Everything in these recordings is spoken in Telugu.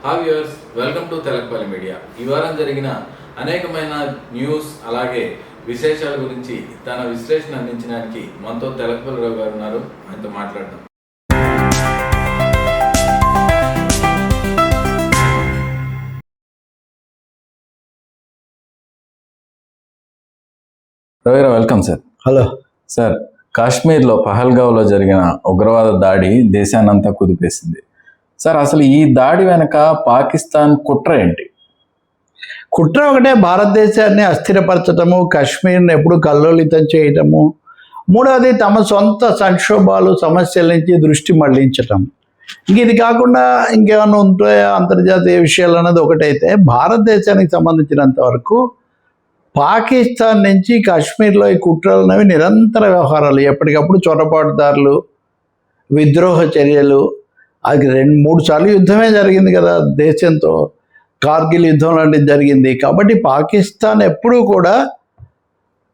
Hi viewers, welcome to Telakapalli media. ఈ వారం జరిగిన అనేకమైన న్యూస్ అలాగే విశేషాల గురించి తన విశ్లేషణ అందించడానికి మనతో తెలకపల్లి రావు గారు ఉన్నారు. ఆయనతో మాట్లాడదాం. రవి గారు, వెల్కమ్ సార్. హలో సార్, కాశ్మీర్లో పహల్గావ్లో జరిగిన ఉగ్రవాద దాడి దేశాన్నంతా కుదిపేసింది. సార్, అసలు ఈ దాడి వెనక పాకిస్తాన్ కుట్ర ఏంటి? కుట్ర ఒకటే, భారతదేశాన్ని అస్థిరపరచటము, కాశ్మీర్ని ఎప్పుడు కల్లోలితం చేయటము. మూడవది తమ సొంత సంక్షోభాలు సమస్యల నుంచి దృష్టి మళ్లించటం. ఇంక ఇది కాకుండా ఇంకేమైనా ఉంటాయా అంతర్జాతీయ విషయాలు అన్నది ఒకటైతే, భారతదేశానికి సంబంధించినంత వరకు పాకిస్తాన్ నుంచి కాశ్మీర్లో ఈ కుట్రలు అనేవి నిరంతర వ్యవహారాలు. ఎప్పటికప్పుడు చొరబాటుదారులు, విద్రోహ చర్యలు. అది 2-3 సార్లు యుద్ధమే జరిగింది కదా దేశంతో. కార్గిల్ యుద్ధం లాంటిది జరిగింది. కాబట్టి పాకిస్తాన్ ఎప్పుడూ కూడా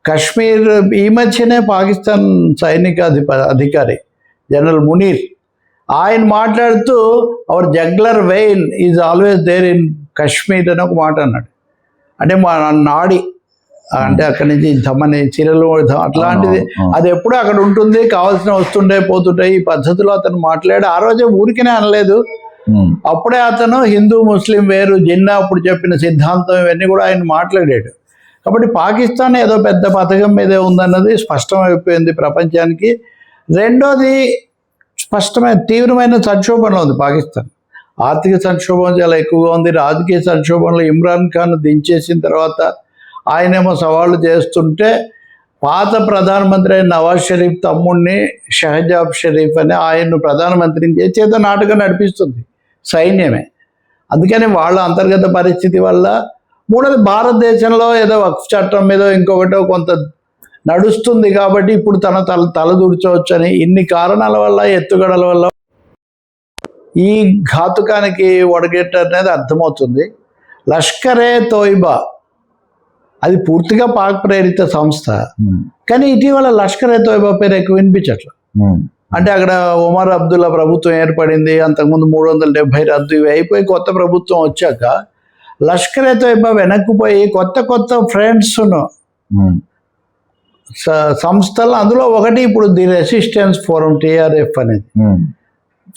కాశ్మీర్, ఈ మధ్యనే పాకిస్తాన్ సైనిక అధికారి జనరల్ మునీర్ ఆయన మాట్లాడుతూ our jugular vein is always there in Kashmir అని ఒక మాట అన్నాడు. అంటే మా నాడి అంటే అక్కడి నుంచి ధమని చీరలు అట్లాంటిది అది ఎప్పుడు అక్కడ ఉంటుంది, కావాల్సిన వస్తుండే పోతుంటాయి. ఈ పద్ధతిలో అతను మాట్లాడి ఆ రోజే ఊరికనే అనలేదు. అప్పుడే అతను హిందూ ముస్లిం వేరు, జిన్నా అప్పుడు చెప్పిన సిద్ధాంతం ఇవన్నీ కూడా ఆయన మాట్లాడాడు. కాబట్టి పాకిస్తాన్ ఏదో పెద్ద పథకం మీదే ఉందన్నది స్పష్టమైపోయింది ప్రపంచానికి. రెండోది, స్పష్టమైన తీవ్రమైన సంక్షోభంలో ఉంది పాకిస్తాన్. ఆర్థిక సంక్షోభం చాలా ఎక్కువగా ఉంది. రాజకీయ సంక్షోభంలో ఇమ్రాన్ ఖాన్ దించేసిన తర్వాత ఆయనేమో సవాళ్ళు చేస్తుంటే, పాత ప్రధానమంత్రి అయిన నవాజ్ షరీఫ్ తమ్ముడిని షహజాబ్ షరీఫ్ అని ఆయన్ను ప్రధానమంత్రిని చేత నాటకం నడిపిస్తుంది సైన్యమే. అందుకని వాళ్ళ అంతర్గత పరిస్థితి వల్ల. మూడోది, భారతదేశంలో ఏదో వక్ఫ్ చట్టం మీద ఇంకొకటో కొంత నడుస్తుంది కాబట్టి ఇప్పుడు తలదూర్చవచ్చు అని ఇన్ని కారణాల వల్ల, ఎత్తుగడల వల్ల ఈ ఘాతుకానికి ఒడగెట్ట అనేది అర్థమవుతుంది. లష్కరే తోయిబా అది పూర్తిగా పాక్ ప్రేరిత సంస్థ. కానీ ఇటీవల లష్కరే తోయిబా పేరు ఎక్కువ వినిపించట్లేదు. అంటే అక్కడ ఒమర్ అబ్దుల్లా ప్రభుత్వం ఏర్పడింది, అంతకుముందు 370 రద్దు, ఇవి అయిపోయి కొత్త ప్రభుత్వం వచ్చాక లష్కరే తోయిబా వెనక్కిపోయి కొత్త ఫ్రెండ్స్ను సంస్థలు, అందులో ఒకటి ఇప్పుడు ది రెసిస్టెన్స్ ఫోరం TRF అనేది.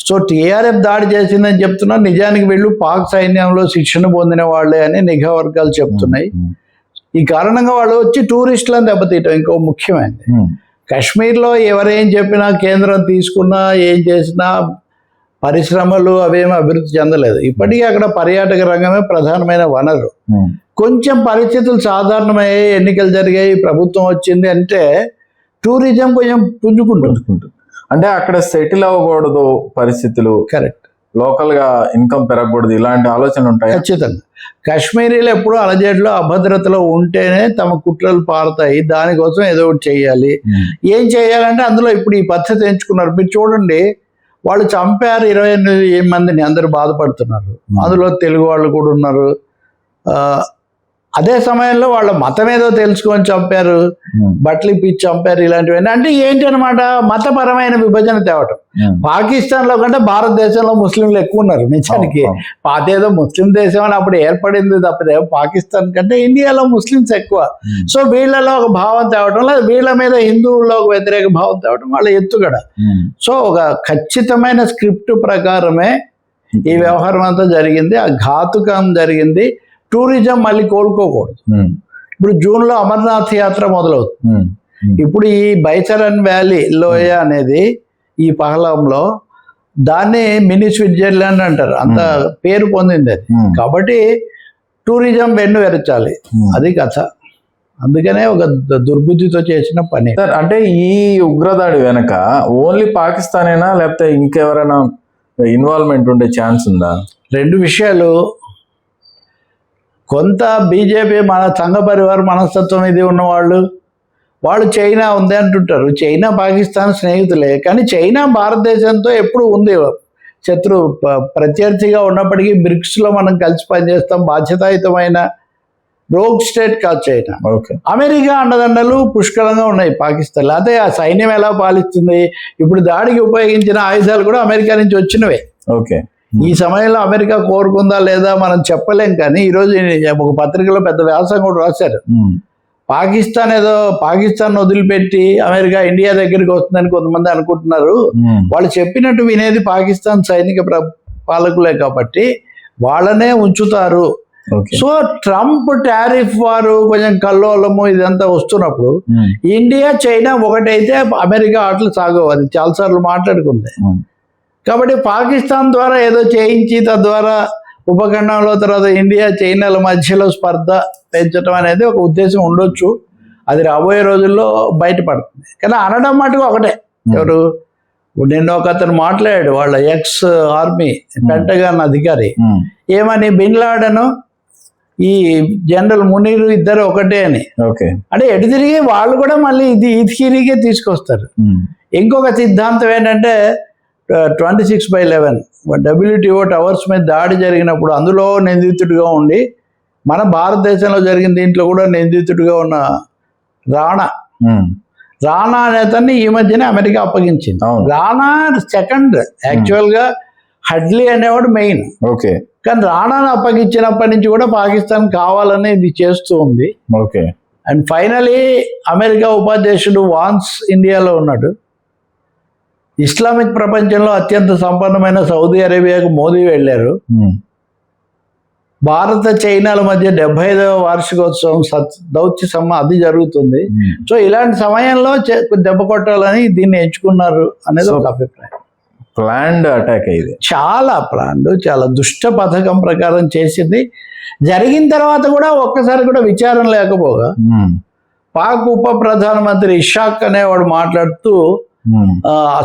సో TRF దాడి చేసిందని చెప్తున్నా, నిజానికి వీళ్ళు పాక్ సైన్యంలో శిక్షణ పొందిన వాళ్ళే అని నిఘా వర్గాలు చెప్తున్నాయి. ఈ కారణంగా వాళ్ళు వచ్చి టూరిస్టులను దెబ్బతీయటం ఇంకో ముఖ్యమైనది. కాశ్మీర్లో ఎవరేం చెప్పినా, కేంద్రం తీసుకున్నా, ఏం చేసినా పరిశ్రమలు అవేమీ అభివృద్ధి చెందలేదు. ఇప్పటికీ అక్కడ పర్యాటక రంగమే ప్రధానమైన వనరు. కొంచెం పరిస్థితులు సాధారణమయ్యాయి, ఎన్నికలు జరిగాయి, ప్రభుత్వం వచ్చింది అంటే టూరిజం కొంచెం పుంజుకుంటుంది. అంటే అక్కడ సెటిల్ అవ్వకూడదు పరిస్థితులు, కరెక్ట్, లోకల్గా ఇన్కమ్ పెరగకూడదు, ఇలాంటి ఆలోచనలు ఉంటాయి. ఖచ్చితంగా కాశ్మీరీలు ఎప్పుడూ అలజడిలో, అభద్రతలో ఉంటేనే తమ కుట్రలు పారుతాయి. దానికోసం ఏదో ఒకటి చేయాలి. ఏం చేయాలంటే అందులో ఇప్పుడు ఈ పద్ధతి ఎంచుకున్నారు. మీరు చూడండి, వాళ్ళు చంపారు 28 మందిని, అందరూ బాధపడుతున్నారు. అందులో తెలుగు వాళ్ళు కూడా ఉన్నారు. అదే సమయంలో వాళ్ళ మతం ఏదో తెలుసుకొని చంపారు, బట్టలు ఇప్పించి చంపారు, ఇలాంటివన్నీ. అంటే ఏంటి అనమాట, మతపరమైన విభజన తేవటం. పాకిస్తాన్లో కంటే భారతదేశంలో ముస్లింలు ఎక్కువ ఉన్నారు నిజానికి. పాతేదో ముస్లిం దేశం అని అప్పుడు ఏర్పడింది తప్పితే, పాకిస్తాన్ కంటే ఇండియాలో ముస్లిమ్స్ ఎక్కువ. సో వీళ్ళలో ఒక భావం తేవటం, లేదా వీళ్ళ మీద హిందువుల్లో ఒక వ్యతిరేక భావం తేవటం వాళ్ళ ఎత్తుగడ. సో ఒక ఖచ్చితమైన స్క్రిప్ట్ ప్రకారమే ఈ వ్యవహారం అంతా జరిగింది. ఆ ఘాతుకం జరిగింది. టూరిజం మళ్ళీ కోలుకోకూడదు. ఇప్పుడు జూన్లో అమర్నాథ్ యాత్ర మొదలవుతుంది. ఇప్పుడు ఈ బైచరన్ వ్యాలీ లోయ అనేది ఈ పహలంలో, దాన్ని మినీ స్విట్జర్లాండ్ అంటారు, అంత పేరు పొందింది అది. కాబట్టి టూరిజం వెన్ను వెరచాలి, అది కథ. అందుకనే ఒక దుర్బుద్ధితో చేసిన పని. అంటే ఈ ఉగ్రదాడి వెనక ఓన్లీ పాకిస్తానేనా, లేకపోతే ఇంకెవరైనా ఇన్వాల్వ్మెంట్ ఉండే ఛాన్స్ ఉందా? 2 విషయాలు. కొంత బీజేపీ, మన సంఘ పరివార మనస్తత్వం ఇది ఉన్నవాళ్ళు, వాళ్ళు చైనా ఉంది అంటుంటారు. చైనా పాకిస్తాన్ స్నేహితులే, కానీ చైనా భారతదేశంతో ఎప్పుడు ఉంది ప్రత్యర్థిగా ఉన్నప్పటికీ బ్రిక్స్లో మనం కలిసి పనిచేస్తాం. బాధ్యతాయుతమైన రోగ్ స్టేట్ కాదు చైనా. అమెరికా అండదండలు పుష్కలంగా ఉన్నాయి పాకిస్తాన్. అదే ఆ సైన్యం ఎలా పాలిస్తుంది, ఇప్పుడు దాడికి ఉపయోగించిన ఆయుధాలు కూడా అమెరికా నుంచి వచ్చినవే. ఈ సమయంలో అమెరికా కోరుకుందా లేదా మనం చెప్పలేం, కానీ ఈరోజు ఒక పత్రికలో పెద్ద వ్యాసం కూడా రాశారు. పాకిస్తాన్ వదిలిపెట్టి అమెరికా ఇండియా దగ్గరికి వస్తుందని కొంతమంది అనుకుంటున్నారు. వాళ్ళు చెప్పినట్టు వినేది పాకిస్తాన్ సైనిక పాలకులే కాబట్టి వాళ్ళనే ఉంచుతారు. సో ట్రంప్ టారిఫ్ వారు కొంచెం కల్లోలము ఇదంతా వస్తున్నప్పుడు ఇండియా చైనా ఒకటైతే అమెరికా ఆటలు సాగవు, అది చాలాసార్లు మాట్లాడుకుంది. కాబట్టి పాకిస్తాన్ ద్వారా ఏదో చేయించి తద్వారా ఉపఖండంలో తర్వాత ఇండియా చైనాల మధ్యలో స్పర్ధ పెంచడం అనేది ఒక ఉద్దేశం ఉండొచ్చు. అది రాబోయే రోజుల్లో బయటపడుతుంది. కానీ అనడం మటుకు ఒకటే, ఎవరు నిన్న ఒక అతను మాట్లాడాడు, వాళ్ళ ఎక్స్ ఆర్మీ పెంటగాన్ అధికారి, ఏమని బిన్ లాడెన్ ఈ జనరల్ మునీర్ ఇద్దరు ఒకటే అని. అంటే ఎటు తిరిగి వాళ్ళు కూడా మళ్ళీ ఇది తిరిగే తీసుకొస్తారు. ఇంకొక సిద్ధాంతం ఏంటంటే 26/11 WTO టవర్స్ మీద దాడి జరిగినప్పుడు అందులో నిందితుడిగా ఉండి, మన భారతదేశంలో జరిగిన దీంట్లో కూడా నిందితుడిగా ఉన్న రాణా నేతన్ని ఈ మధ్యనే అమెరికా అప్పగించింది. రాణా సెకండ్, యాక్చువల్గా హడ్లీ అనేవాడు మెయిన్. కానీ రాణాను అప్పగించినప్పటి నుంచి కూడా పాకిస్తాన్ కావాలని ఇది చేస్తూ ఉంది. అండ్ ఫైనలీ అమెరికా ఉపాధ్యక్షుడు వాన్స్ ఇండియాలో ఉన్నాడు. ఇస్లామిక్ ప్రపంచంలో అత్యంత సంపన్నమైన సౌదీ అరేబియాకు మోదీ వెళ్ళారు. భారత చైనాల మధ్య 75వ వార్షికోత్సవం దౌత్య అది జరుగుతుంది. సో ఇలాంటి సమయంలో దెబ్బ కొట్టాలని దీన్ని ఎంచుకున్నారు అనేది ఒక అభిప్రాయం. ప్లాన్డ్ అటాక్ ఇది, చాలా ప్లాన్డ్, చాలా దుష్ట పథకం ప్రకారం చేసింది. జరిగిన తర్వాత కూడా ఒక్కసారి కూడా విచారం లేకపోగా పాక్ ఉప ప్రధానమంత్రి ఇషాక్ అనేవాడు మాట్లాడుతూ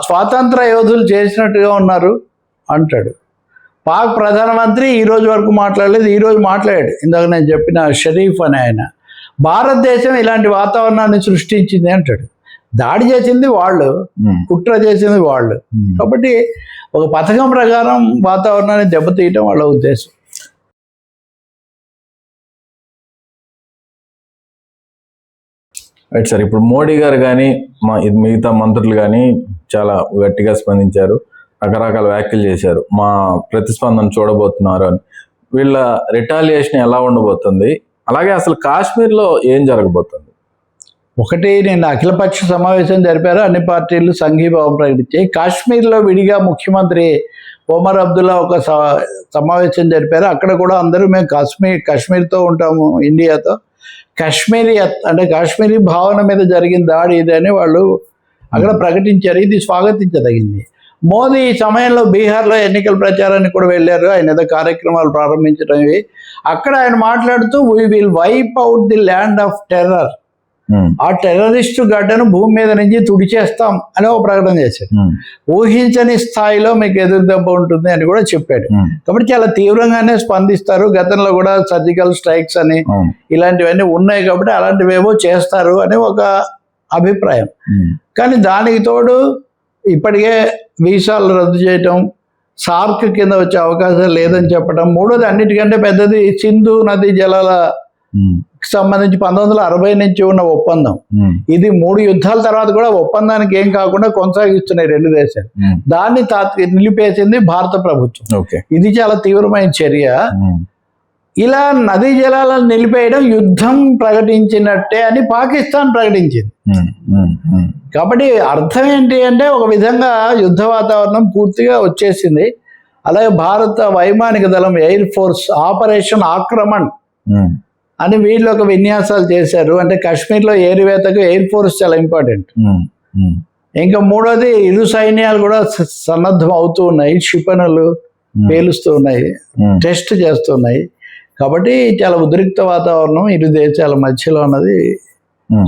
స్వాతంత్ర యోధులు చేసినట్టుగా ఉన్నారు అంటాడు. పాక్ ప్రధానమంత్రి ఈ రోజు వరకు మాట్లాడలేదు, ఈ రోజు మాట్లాడాడు. ఇందాక నేను చెప్పిన షరీఫ్ అనే ఆయన, భారతదేశం ఇలాంటి వాతావరణాన్ని సృష్టించింది అంటాడు. దాడి చేసింది వాళ్ళు, కుట్ర చేసింది వాళ్ళు. కాబట్టి ఒక పథకం ప్రకారం వాతావరణాన్ని దెబ్బతీయటం వాళ్ళ ఉద్దేశం. రైట్ సార్, ఇప్పుడు మోడీ గారు కానీ మిగతా మంత్రులు కానీ చాలా గట్టిగా స్పందించారు, రకరకాల వ్యాఖ్యలు చేశారు, మా ప్రతిస్పందన చూడబోతున్నారు అని. వీళ్ళ రిటాలియేషన్ ఎలా ఉండబోతుంది, అలాగే అసలు కాశ్మీర్లో ఏం జరగబోతుంది? ఒకటి, నిన్న అఖిలపక్ష సమావేశం జరిపారు, అన్ని పార్టీలు సంఘీభావం ప్రకటించాయి. కాశ్మీర్లో విడిగా ముఖ్యమంత్రి ఒమర్ అబ్దుల్లా ఒక సమావేశం జరిపారు. అక్కడ కూడా అందరూ మేము కాశ్మీర్తో ఉంటాము, ఇండియాతో. కాశ్మీరీ భావన మీద జరిగిన దాడి ఇదని వాళ్ళు అక్కడ ప్రకటించారు. ఇది స్వాగతించదగింది. మోదీ ఈ సమయంలో బీహార్లో ఎన్నికల ప్రచారానికి కూడా వెళ్ళారు. ఆయన ఏదో కార్యక్రమాలు ప్రారంభించడం ఇవి. అక్కడ ఆయన మాట్లాడుతూ we will wipe out the land of terror, ఆ టెర్రరిస్టు గడ్డను భూమి మీద నుంచి తుడిచేస్తాం అని ఒక ప్రకటన చేశాడు. ఊహించని స్థాయిలో మీకు ఎదురు దెబ్బ ఉంటుంది అని కూడా చెప్పాడు. కాబట్టి చాలా తీవ్రంగానే స్పందిస్తారు. గతంలో కూడా సర్జికల్ స్ట్రైక్స్ అని ఇలాంటివన్నీ ఉన్నాయి కాబట్టి అలాంటివేవో చేస్తారు అని ఒక అభిప్రాయం. కానీ దానికి తోడు ఇప్పటికే వీసాలు రద్దు చేయటం, సార్క్ కింద వచ్చే అవకాశం లేదని చెప్పడం, మూడోది అన్నిటికంటే పెద్దది సింధు నదీ జలాల సంబంధించి 1960 నుంచి ఉన్న ఒప్పందం. ఇది 3 యుద్ధాల తర్వాత కూడా ఒప్పందానికి ఏం కాకుండా కొనసాగిస్తున్నాయి 2 దేశాలు. దాన్ని నిలిపేసింది భారత ప్రభుత్వం. ఇది చాలా తీవ్రమైన చర్య. ఇలా నదీ జలాలను నిలిపేయడం యుద్ధం ప్రకటించినట్టే అని పాకిస్తాన్ ప్రకటించింది. కాబట్టి అర్థం ఏంటి అంటే ఒక విధంగా యుద్ధ వాతావరణం పూర్తిగా వచ్చేసింది. అలాగే భారత వైమానిక దళం ఎయిర్ ఫోర్స్ ఆపరేషన్ ఆక్రమణ్ అని వీళ్ళు ఒక విన్యాసాలు చేశారు. అంటే కాశ్మీర్లో ఏరివేతకు ఎయిర్ ఫోర్స్ చాలా ఇంపార్టెంట్. ఇంకా మూడోది ఇరు సైన్యాలు కూడా సన్నద్ధం అవుతూ ఉన్నాయి, క్షిపణులు పేలుస్తూ ఉన్నాయి, టెస్ట్ చేస్తున్నాయి. కాబట్టి చాలా ఉద్రిక్త వాతావరణం ఇరు దేశాల మధ్యలో ఉన్నది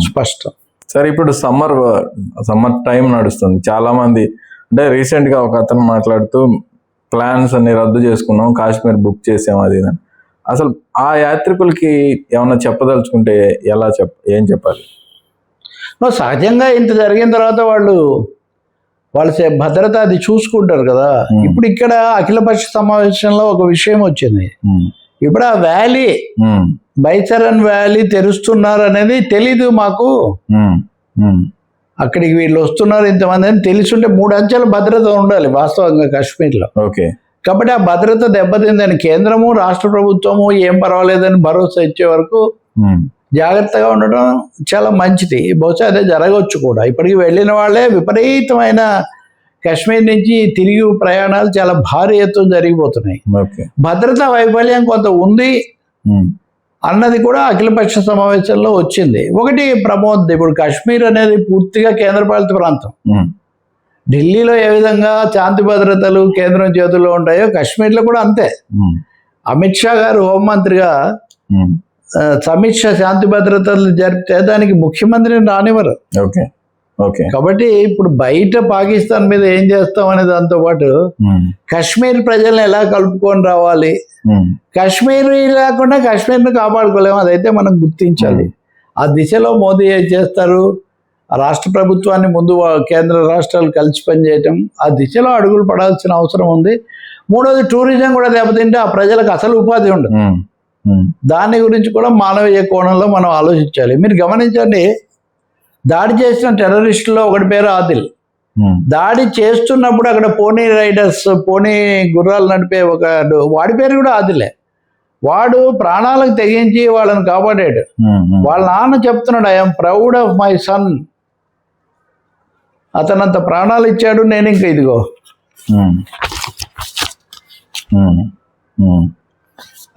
స్పష్టం. సరే, ఇప్పుడు సమ్మర్ టైం నడుస్తుంది. చాలా మంది అంటే రీసెంట్గా ఒక అతను మాట్లాడుతూ ప్లాన్స్ అన్ని రద్దు చేసుకున్నాం, కాశ్మీర్ బుక్ చేసాం అది అని. అసలు ఆ యాత్రికులకి ఏమన్నా చెప్పదలుచుకుంటే ఏం చెప్పాలి? సహజంగా ఇంత జరిగిన తర్వాత వాళ్ళ భద్రత అది చూసుకుంటారు కదా. ఇప్పుడు ఇక్కడ అఖిలపక్ష సమావేశంలో ఒక విషయం వచ్చింది. ఇప్పుడు ఆ వ్యాలీ బైచరన్ వ్యాలీ తెరుస్తున్నారు అనేది తెలీదు మాకు. అక్కడికి వీళ్ళు వస్తున్నారు ఇంతమంది అని తెలుసుంటే 3 అంచెల భద్రత ఉండాలి వాస్తవంగా కాశ్మీర్లో. కాబట్టి ఆ భద్రత దెబ్బతిందని కేంద్రము రాష్ట్ర ప్రభుత్వము ఏం పర్వాలేదని భరోసా ఇచ్చే వరకు జాగ్రత్తగా ఉండడం చాలా మంచిది. బహుశా అదే జరగవచ్చు కూడా. ఇప్పటికి వెళ్ళిన వాళ్ళే విపరీతమైన కాశ్మీర్ నుంచి తిరిగి ప్రయాణాలు చాలా భారీ ఎత్తున జరిగిపోతున్నాయి. భద్రతా వైఫల్యం కొంత ఉంది అన్నది కూడా అఖిలపక్ష సమావేశంలో వచ్చింది. ఒకటి ప్రమోద్, ఇప్పుడు కాశ్మీర్ అనేది పూర్తిగా కేంద్రపాలిత ప్రాంతం. ఢిల్లీలో ఏ విధంగా శాంతి భద్రతలు కేంద్రం చేతుల్లో ఉంటాయో కాశ్మీర్లో కూడా అంతే. అమిత్ షా గారు హోంమంత్రిగా సమీక్ష శాంతి భద్రతలు జరిపితే దానికి ముఖ్యమంత్రిని రానివ్వరు. కాబట్టి ఇప్పుడు బయట పాకిస్తాన్ మీద ఏం చేస్తాం అనే దాంతో పాటు కాశ్మీర్ ప్రజల్ని ఎలా కలుపుకొని రావాలి, కాశ్మీర్ లేకుండా కాశ్మీర్ని కాపాడుకోలేము, అదైతే మనం గుర్తించాలి. ఆ దిశలో మోదీ ఏం చేస్తారు, రాష్ట్ర ప్రభుత్వాన్ని ముందు కేంద్ర రాష్ట్రాలు కలిసి పనిచేయటం, ఆ దిశలో అడుగులు పడాల్సిన అవసరం ఉంది. మూడోది టూరిజం కూడా దెబ్బతింటే ఆ ప్రజలకు అసలు ఉపాధి ఉండదు. దాని గురించి కూడా మానవీయ కోణంలో మనం ఆలోచించాలి. మీరు గమనించండి, దాడి చేసిన టెర్రరిస్టులో ఒకటి పేరు ఆదిల్. దాడి చేస్తున్నప్పుడు అక్కడ పోనీ రైడర్స్, పోనీ గుర్రాలు నడిపే వాడి పేరు కూడా ఆదిలే. వాడు ప్రాణాలకు తెగించి వాళ్ళని కాపాడాడు. వాళ్ళ నాన్న చెప్తున్నాడు, I'm proud of my son. అతనంత ప్రాణాలు ఇచ్చాడు, నేను ఇంకా ఇదిగో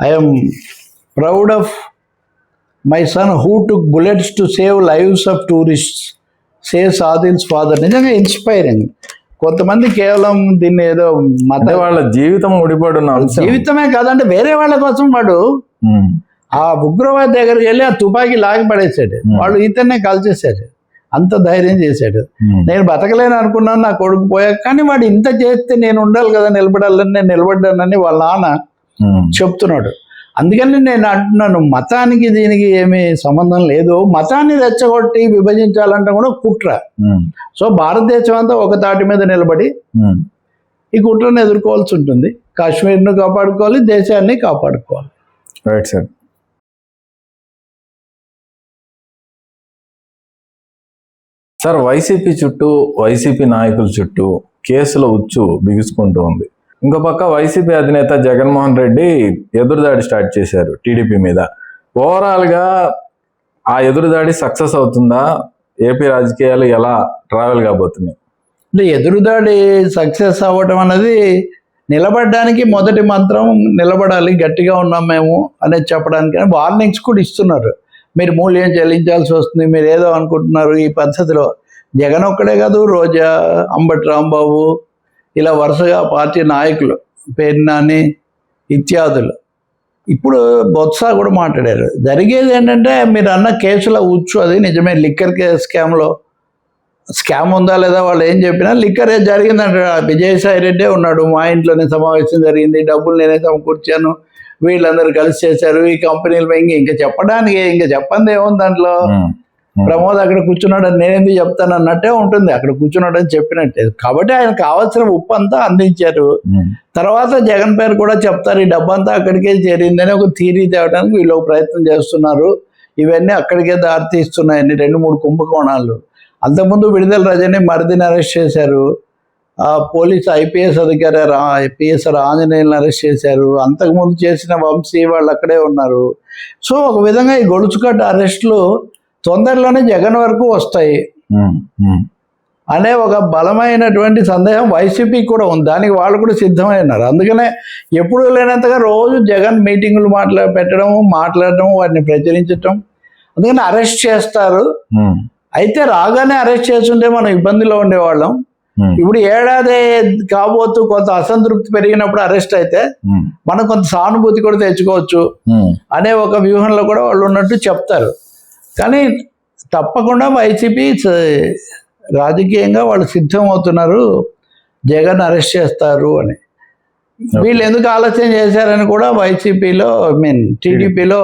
I'm proud of my son who took bullets to save lives of tourists, saves Adil's father. నిజంగా ఇన్స్పైరింగ్. కొంతమంది కేవలం దీన్ని ఏదో వాళ్ళ జీవితం ముడిపడిన జీవితమే కాదంటే వేరే వాళ్ళ కోసం వాడు ఆ ఉగ్రవాది దగ్గరికి వెళ్ళి ఆ తుపాకీ లాగి పడేసాడు. వాళ్ళు ఇతన్నే కాల్చేశాడు. అంత ధైర్యం చేశాడు. నేను బతకలేను అనుకున్నాను, నా కొడుకు పోయాక. కానీ వాడు ఇంత చేస్తే నేను ఉండాలి కదా, నిలబడాలని, నేను నిలబడ్డానని వాళ్ళ నాన్న చెప్తున్నాడు. అందుకని నేను అంటున్నాను, మతానికి దీనికి ఏమీ సంబంధం లేదు. మతాన్ని రెచ్చగొట్టి విభజించాలంటే కూడా కుట్ర. సో భారతదేశం అంతా ఒక తాటి మీద నిలబడి ఈ కుట్రను ఎదుర్కోవాల్సి ఉంటుంది. కాశ్మీర్ను కాపాడుకోవాలి, దేశాన్ని కాపాడుకోవాలి. Right sir. సార్, వైసీపీ చుట్టూ, వైసీపీ నాయకుల చుట్టూ కేసుల ఉచ్చు బిగుసుకుంటూ ఉంది. ఇంకో పక్క వైసీపీ అధినేత జగన్మోహన్ రెడ్డి ఎదురుదాడి స్టార్ట్ చేశారు టీడీపీ మీద. ఓవరాల్గా ఆ ఎదురుదాడి సక్సెస్ అవుతుందా? ఏపీ రాజకీయాలు ఎలా ట్రావెల్ కాబోతున్నాయి? అంటే ఎదురుదాడి సక్సెస్ అవ్వటం అనేది నిలబడడానికి మొదటి మంత్రం నిలబడాలి, గట్టిగా ఉన్నాం మేము అనేది చెప్పడానికి వార్నింగ్స్ కూడా ఇస్తున్నారు. మీరు మూల్యం చెల్లించాల్సి వస్తుంది, మీరు ఏదో అనుకుంటున్నారు. ఈ పద్ధతిలో జగన్ ఒక్కడే కాదు, రోజా, అంబటి రాంబాబు, ఇలా వరుసగా పార్టీ నాయకులు, పేర్నాని ఇత్యాదులు, ఇప్పుడు బొత్స కూడా మాట్లాడారు. జరిగేది ఏంటంటే మీరు అన్న కేసుల ఉచ్చు అది నిజమే. లిక్కర్ స్కామ్ ఉందా లేదా వాళ్ళు ఏం చెప్పినా లిక్కర్ జరిగిందంటే విజయసాయి రెడ్డే ఉన్నాడు, మా ఇంట్లోనే సమావేశం జరిగింది, డబ్బులు నేనే సమకూర్చాను, వీళ్ళందరూ కలిసి చేశారు, ఈ కంపెనీలు ఇంకా చెప్పడానికి ఇంకా చెప్పంది ఏముంది దాంట్లో. ప్రమోద్ అక్కడ కూర్చున్నాడు అని నేనేందుకు చెప్తాను అన్నట్టే ఉంటుంది. అక్కడ కూర్చున్నాడు అని చెప్పినట్టే. కాబట్టి ఆయన కావాల్సిన ఉప్పు అంతా అందించారు. తర్వాత జగన్ పేరు కూడా చెప్తారు, ఈ డబ్బంతా అక్కడికే చేరిందని ఒక థీరీ తేవడానికి వీళ్ళు ప్రయత్నం చేస్తున్నారు. ఇవన్నీ అక్కడికే దారితీస్తున్నాయని 2-3 కుంభకోణాలు. అంతకుముందు విడుదల రజని మరిదిని అరెస్ట్ చేశారు. పోలీసు ఐపీఎస్ అధికారి పిఎస్ఆర్ ఆంజనేయులను అరెస్ట్ చేశారు. అంతకుముందు చేసిన వంశీ వాళ్ళు అక్కడే ఉన్నారు. సో ఒక విధంగా ఈ గొలుచుకట్టు అరెస్టులు తొందరలోనే జగన్ వరకు వస్తాయి అనే ఒక బలమైనటువంటి సందేహం వైసీపీ కూడా ఉంది. దానికి వాళ్ళు కూడా సిద్ధమైనారు. అందుకనే ఎప్పుడు లేనంతగా రోజు జగన్ మీటింగులు మాట్లాడటం, వాటిని ప్రచురించటం. అందుకని అరెస్ట్ చేస్తారు. అయితే రాగానే అరెస్ట్ చేస్తుంటే మనం ఇబ్బందిలో ఉండేవాళ్ళం. ఇప్పుడు ఏడాది కాబోతూ కొంత అసంతృప్తి పెరిగినప్పుడు అరెస్ట్ అయితే మనం కొంత సానుభూతి కూడా తెచ్చుకోవచ్చు అనే ఒక వ్యూహంలో కూడా వాళ్ళు ఉన్నట్టు చెప్తారు. కానీ తప్పకుండా వైసీపీ రాజకీయంగా వాళ్ళు సిద్ధం అవుతున్నారు, జగన్ అరెస్ట్ చేస్తారు అని. వీళ్ళు ఎందుకు ఆలోచన చేశారని కూడా వైసీపీలో టీడీపీలో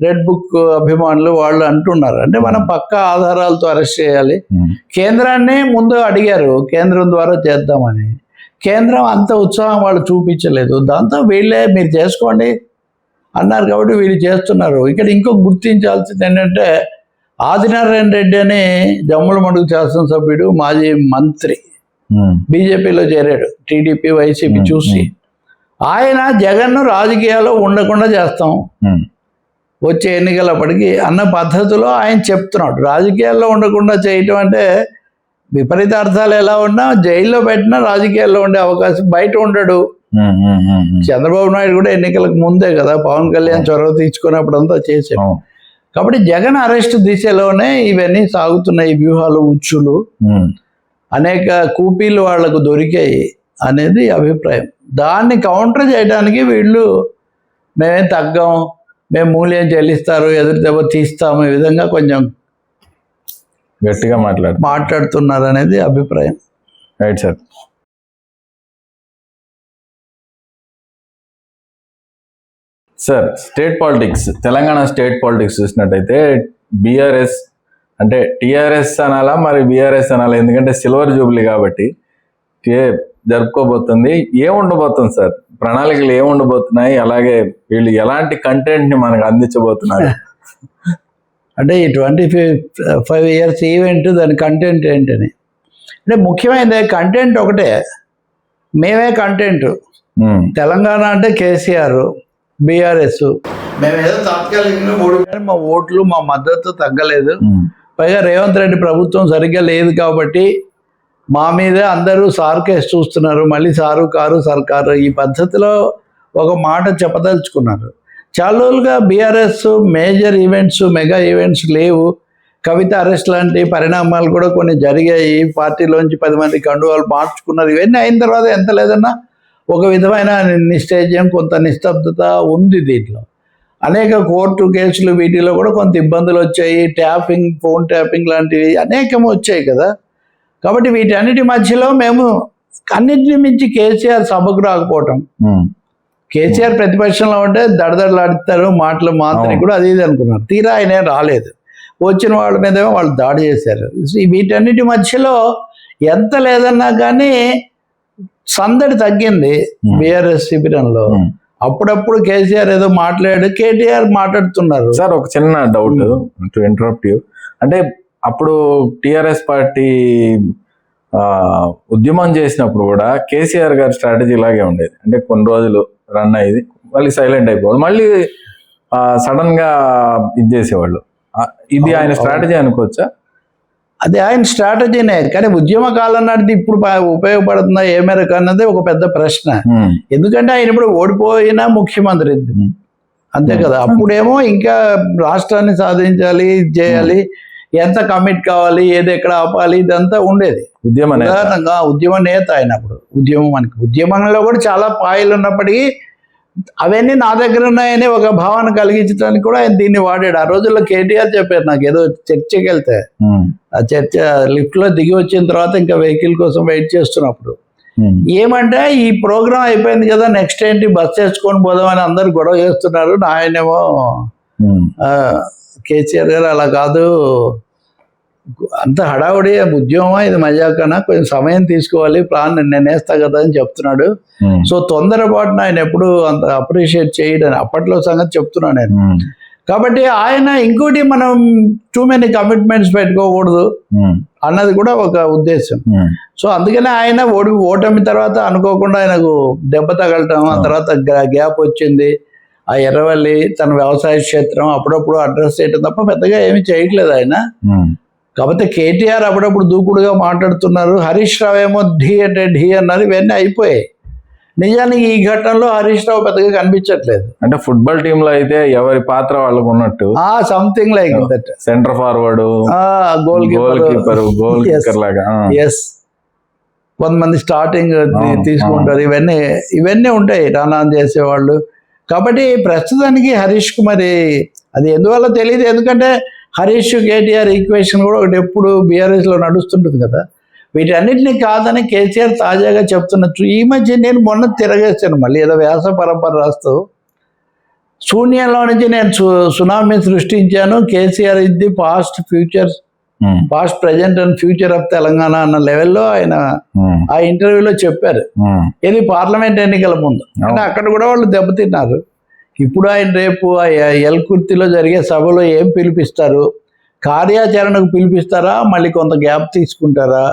రెడ్ బుక్ అభిమానులు వాళ్ళు అంటున్నారు. అంటే మనం పక్కా ఆధారాలతో అరెస్ట్ చేయాలి. కేంద్రాన్ని ముందు అడిగారు, కేంద్రం ద్వారా చేద్దామని. కేంద్రం అంత ఉత్సాహం వాళ్ళు చూపించలేదు. దాంతో వీళ్ళే మీరు చేసుకోండి అన్నారు కాబట్టి వీళ్ళు చేస్తున్నారు. ఇక్కడ ఇంకో గుర్తించాల్సింది ఏంటంటే ఆదినారాయణ రెడ్డి అని జమ్ములమడుగు శాసనసభ్యుడు, మాజీ మంత్రి, బీజేపీలో చేరాడు. టీడీపీ వైసీపీ చూసి ఆయన జగన్ను రాజకీయాల్లో ఉండకుండా చేస్తాం వచ్చే ఎన్నికలప్పటికీ అన్న పద్ధతిలో ఆయన చెప్తున్నాడు. రాజకీయాల్లో ఉండకుండా చేయటం అంటే విపరీత అర్థాలు ఎలా ఉన్నా జైల్లో పెట్టినా రాజకీయాల్లో ఉండే అవకాశం, బయట ఉండడు. చంద్రబాబు నాయుడు కూడా ఎన్నికలకు ముందే కదా పవన్ కళ్యాణ్ చొరవ తీసుకున్నప్పుడంతా చేశాం. కాబట్టి జగన్ అరెస్ట్ దిశలోనే ఇవన్నీ సాగుతున్నాయి, వ్యూహాలు, ఉచ్చులు, అనేక కూపీలు వాళ్లకు దొరికాయి అనేది అభిప్రాయం. దాన్ని కౌంటర్ చేయడానికి వీళ్ళు మేమేం తగ్గం, మేము మూల్యం చెల్లిస్తారు, ఎదురు దెబ్బ తీస్తాము, ఈ విధంగా కొంచెం గట్టిగా మాట్లాడుతున్నారు అనేది అభిప్రాయం. Right sir. Sir, state politics, Telangana state politics చూసినట్టయితే బీఆర్ఎస్ అంటే టీఆర్ఎస్ అనాలా మరి బీఆర్ఎస్ అనాలా, ఎందుకంటే సిల్వర్ జూబ్లీ కాబట్టి జరుపుకోబోతుంది. ఏముండబోతుంది సార్, ప్రణాళికలు ఏముండబోతున్నాయి, అలాగే వీళ్ళు ఎలాంటి కంటెంట్ని మనకు అందించబోతున్నారు? అంటే ఈ 25 years ఈవెంట్, దాని కంటెంట్ ఏంటని అంటే ముఖ్యమైనది కంటెంట్ ఒకటే, మేమే కంటెంట్. తెలంగాణ అంటే కేసీఆర్, బీఆర్ఎస్, మేము ఏదో తాత్కాలికంగా మా ఓట్లు, మా మద్దతు తగ్గలేదు. పైగా రేవంత్ రెడ్డి ప్రభుత్వం సరిగ్గా లేదు కాబట్టి మా మీద అందరూ సార్కేసి చూస్తున్నారు, మళ్ళీ సారు కారు సర్కారు, ఈ పద్ధతిలో ఒక మాట చెప్పదలుచుకున్నారు. చాలా రోజులుగా BRS major events, mega events లేవు. కవిత అరెస్ట్ లాంటి పరిణామాలు కూడా కొన్ని జరిగాయి. పార్టీలోంచి 10 మంది కండువాలు మార్చుకున్నారు. ఇవన్నీ అయిన తర్వాత ఎంత లేదన్నా ఒక విధమైన నిశ్చయం, కొంత నిస్తబ్దత ఉంది దీంట్లో. అనేక కోర్టు కేసులు, వీటిలో కూడా కొంత ఇబ్బందులు వచ్చాయి. ట్యాపింగ్, ఫోన్ ట్యాపింగ్ లాంటివి అనేకం వచ్చాయి కదా. కాబట్టి వీటన్నిటి మధ్యలో మేము అన్నింటిని మించి కేసీఆర్ సభకు రాకపోవటం, కేసీఆర్ ప్రతిపక్షంలో ఉంటే దడదడలాడుతారు, మాటలు మాత్రం కూడా అది ఇది అనుకున్నారు. తీరా ఆయన రాలేదు. వచ్చిన వాళ్ళ మీదేమో వాళ్ళు దాడి చేశారు. వీటన్నిటి మధ్యలో ఎంత లేదన్నా కానీ సందడి తగ్గింది బీఆర్ఎస్ శిబిరంలో. అప్పుడప్పుడు కేసీఆర్ ఏదో మాట్లాడు, కేటీఆర్ మాట్లాడుతున్నారు. సార్, ఒక చిన్న డౌట్ టు ఇంటరప్ట్ యూ. అంటే అప్పుడు టీఆర్ఎస్ పార్టీ ఉద్యమం చేసినప్పుడు కూడా కేసీఆర్ గారి స్ట్రాటజీ ఇలాగే ఉండేది. అంటే కొన్ని రోజులు రన్ అయ్యేది, మళ్ళీ సైలెంట్ అయిపోవాలి, మళ్ళీ సడన్ గా ఇది చేసేవాళ్ళు. ఇది ఆయన స్ట్రాటజీ అనుకోవచ్చా? అది ఆయన స్ట్రాటజీనే, కానీ ఉద్యమ కాలం నాటిది ఇప్పుడు ఉపయోగపడుతుందా ఏ మేరకు అన్నది ఒక పెద్ద ప్రశ్న. ఎందుకంటే ఆయన ఇప్పుడు ఓడిపోయినా ముఖ్యమంత్రి అంతే కదా. అప్పుడేమో ఇంకా రాష్ట్రాన్ని సాధించాలి, చేయాలి, ఎంత కమిట్ కావాలి, ఏది ఎక్కడ ఆపాలి, ఇదంతా ఉండేది. ఉదాహరణగా ఉద్యమ నేత అయినప్పుడు ఉద్యమంలో కూడా చాలా పాయలు ఉన్నప్పటికీ అవన్నీ నా దగ్గర ఉన్నాయని ఒక భావన కలిగించడానికి కూడా ఆయన దీన్ని వాడాడు. ఆ రోజుల్లో కేటీఆర్ చెప్పారు నాకు, ఏదో చర్చకి వెళ్తే ఆ చర్చ లిఫ్ట్ లో దిగి వచ్చిన తర్వాత ఇంకా వెహికల్ కోసం వెయిట్ చేస్తున్నప్పుడు ఏమంటే, ఈ ప్రోగ్రామ్ అయిపోయింది కదా, నెక్స్ట్ ఏంటి, బస్ చేసుకొని పోదామని అందరు గొడవ చేస్తున్నారు. ఆయనేమో కేసీఆర్ గారు అలా కాదు, అంత హడావుడి ఉద్యమమా, ఇది మజాకనా, కొంచెం సమయం తీసుకోవాలి, ప్లాన్ నేను వేస్తా కదా అని చెప్తున్నాడు. సో తొందరపాటున ఆయన ఎప్పుడు అంత అప్రిషియేట్ చేయడం అప్పట్లో సంగతి చెప్తున్నాను నేను. కాబట్టి ఆయన ఇంకోటి, మనం టూ మెనీ కమిట్మెంట్స్ పెట్టుకోకూడదు అన్నది కూడా ఒక ఉద్దేశం. సో అందుకనే ఆయన ఓటమి తర్వాత అనుకోకుండా ఆయనకు దెబ్బ తగలటం, ఆ తర్వాత గ్యాప్ వచ్చింది. ఆ ఎర్రవల్లి తన వ్యవసాయ క్షేత్రం అప్పుడప్పుడు అడ్రస్ చేయటం తప్ప పెద్దగా ఏమీ చేయట్లేదు ఆయన. కాకపోతే కేటీఆర్ అప్పుడప్పుడు దూకుడుగా మాట్లాడుతున్నారు. హరీష్ రావు ఏమో ఢీ అంటే ఢీ అన్నారు. ఇవన్నీ అయిపోయాయి. నిజానికి ఈ ఘట్టంలో హరీష్ రావు పెద్దగా కనిపించట్లేదు. అంటే ఫుట్బాల్ టీమ్ లో అయితే ఎవరి పాత్ర వాళ్ళకు ఉన్నట్టు, something like that, centre forward, goal keeper లాగా. ఎస్, కొంతమంది స్టార్టింగ్ తీసుకుంటారు. ఇవన్నీ ఉంటాయి రన్ చేసేవాళ్ళు. కాబట్టి ప్రస్తుతానికి హరీష్ కు మరి అది ఎందువల్ల తెలియదు. ఎందుకంటే హరీష్ కేటీఆర్ ఈక్వేషన్ కూడా ఒకటి ఎప్పుడు బీఆర్ఎస్ లో నడుస్తుంటుంది కదా. వీటన్నిటిని కాదని కేసీఆర్ తాజాగా చెప్తున్నట్టు. ఈ మధ్య నేను మొన్న తిరగేస్తాను, మళ్ళీ ఏదో వ్యాస పరంపర రాస్తూ, శూన్యంలో నుంచి నేను సునామీ సృష్టించాను, KCR is the past present and future of Telangana అన్న లెవెల్లో ఆయన ఆ ఇంటర్వ్యూలో చెప్పారు. ఇది పార్లమెంట్ ఎన్నికల ముందు. అంటే అక్కడ కూడా వాళ్ళు దెబ్బతిన్నారు. ఇప్పుడు ఆయన రేపు ఎల్కుర్తిలో జరిగే సభలో ఏం పిలిపిస్తారు, కార్యాచరణకు పిలిపిస్తారా, మళ్ళీ కొంత గ్యాప్ తీసుకుంటారా,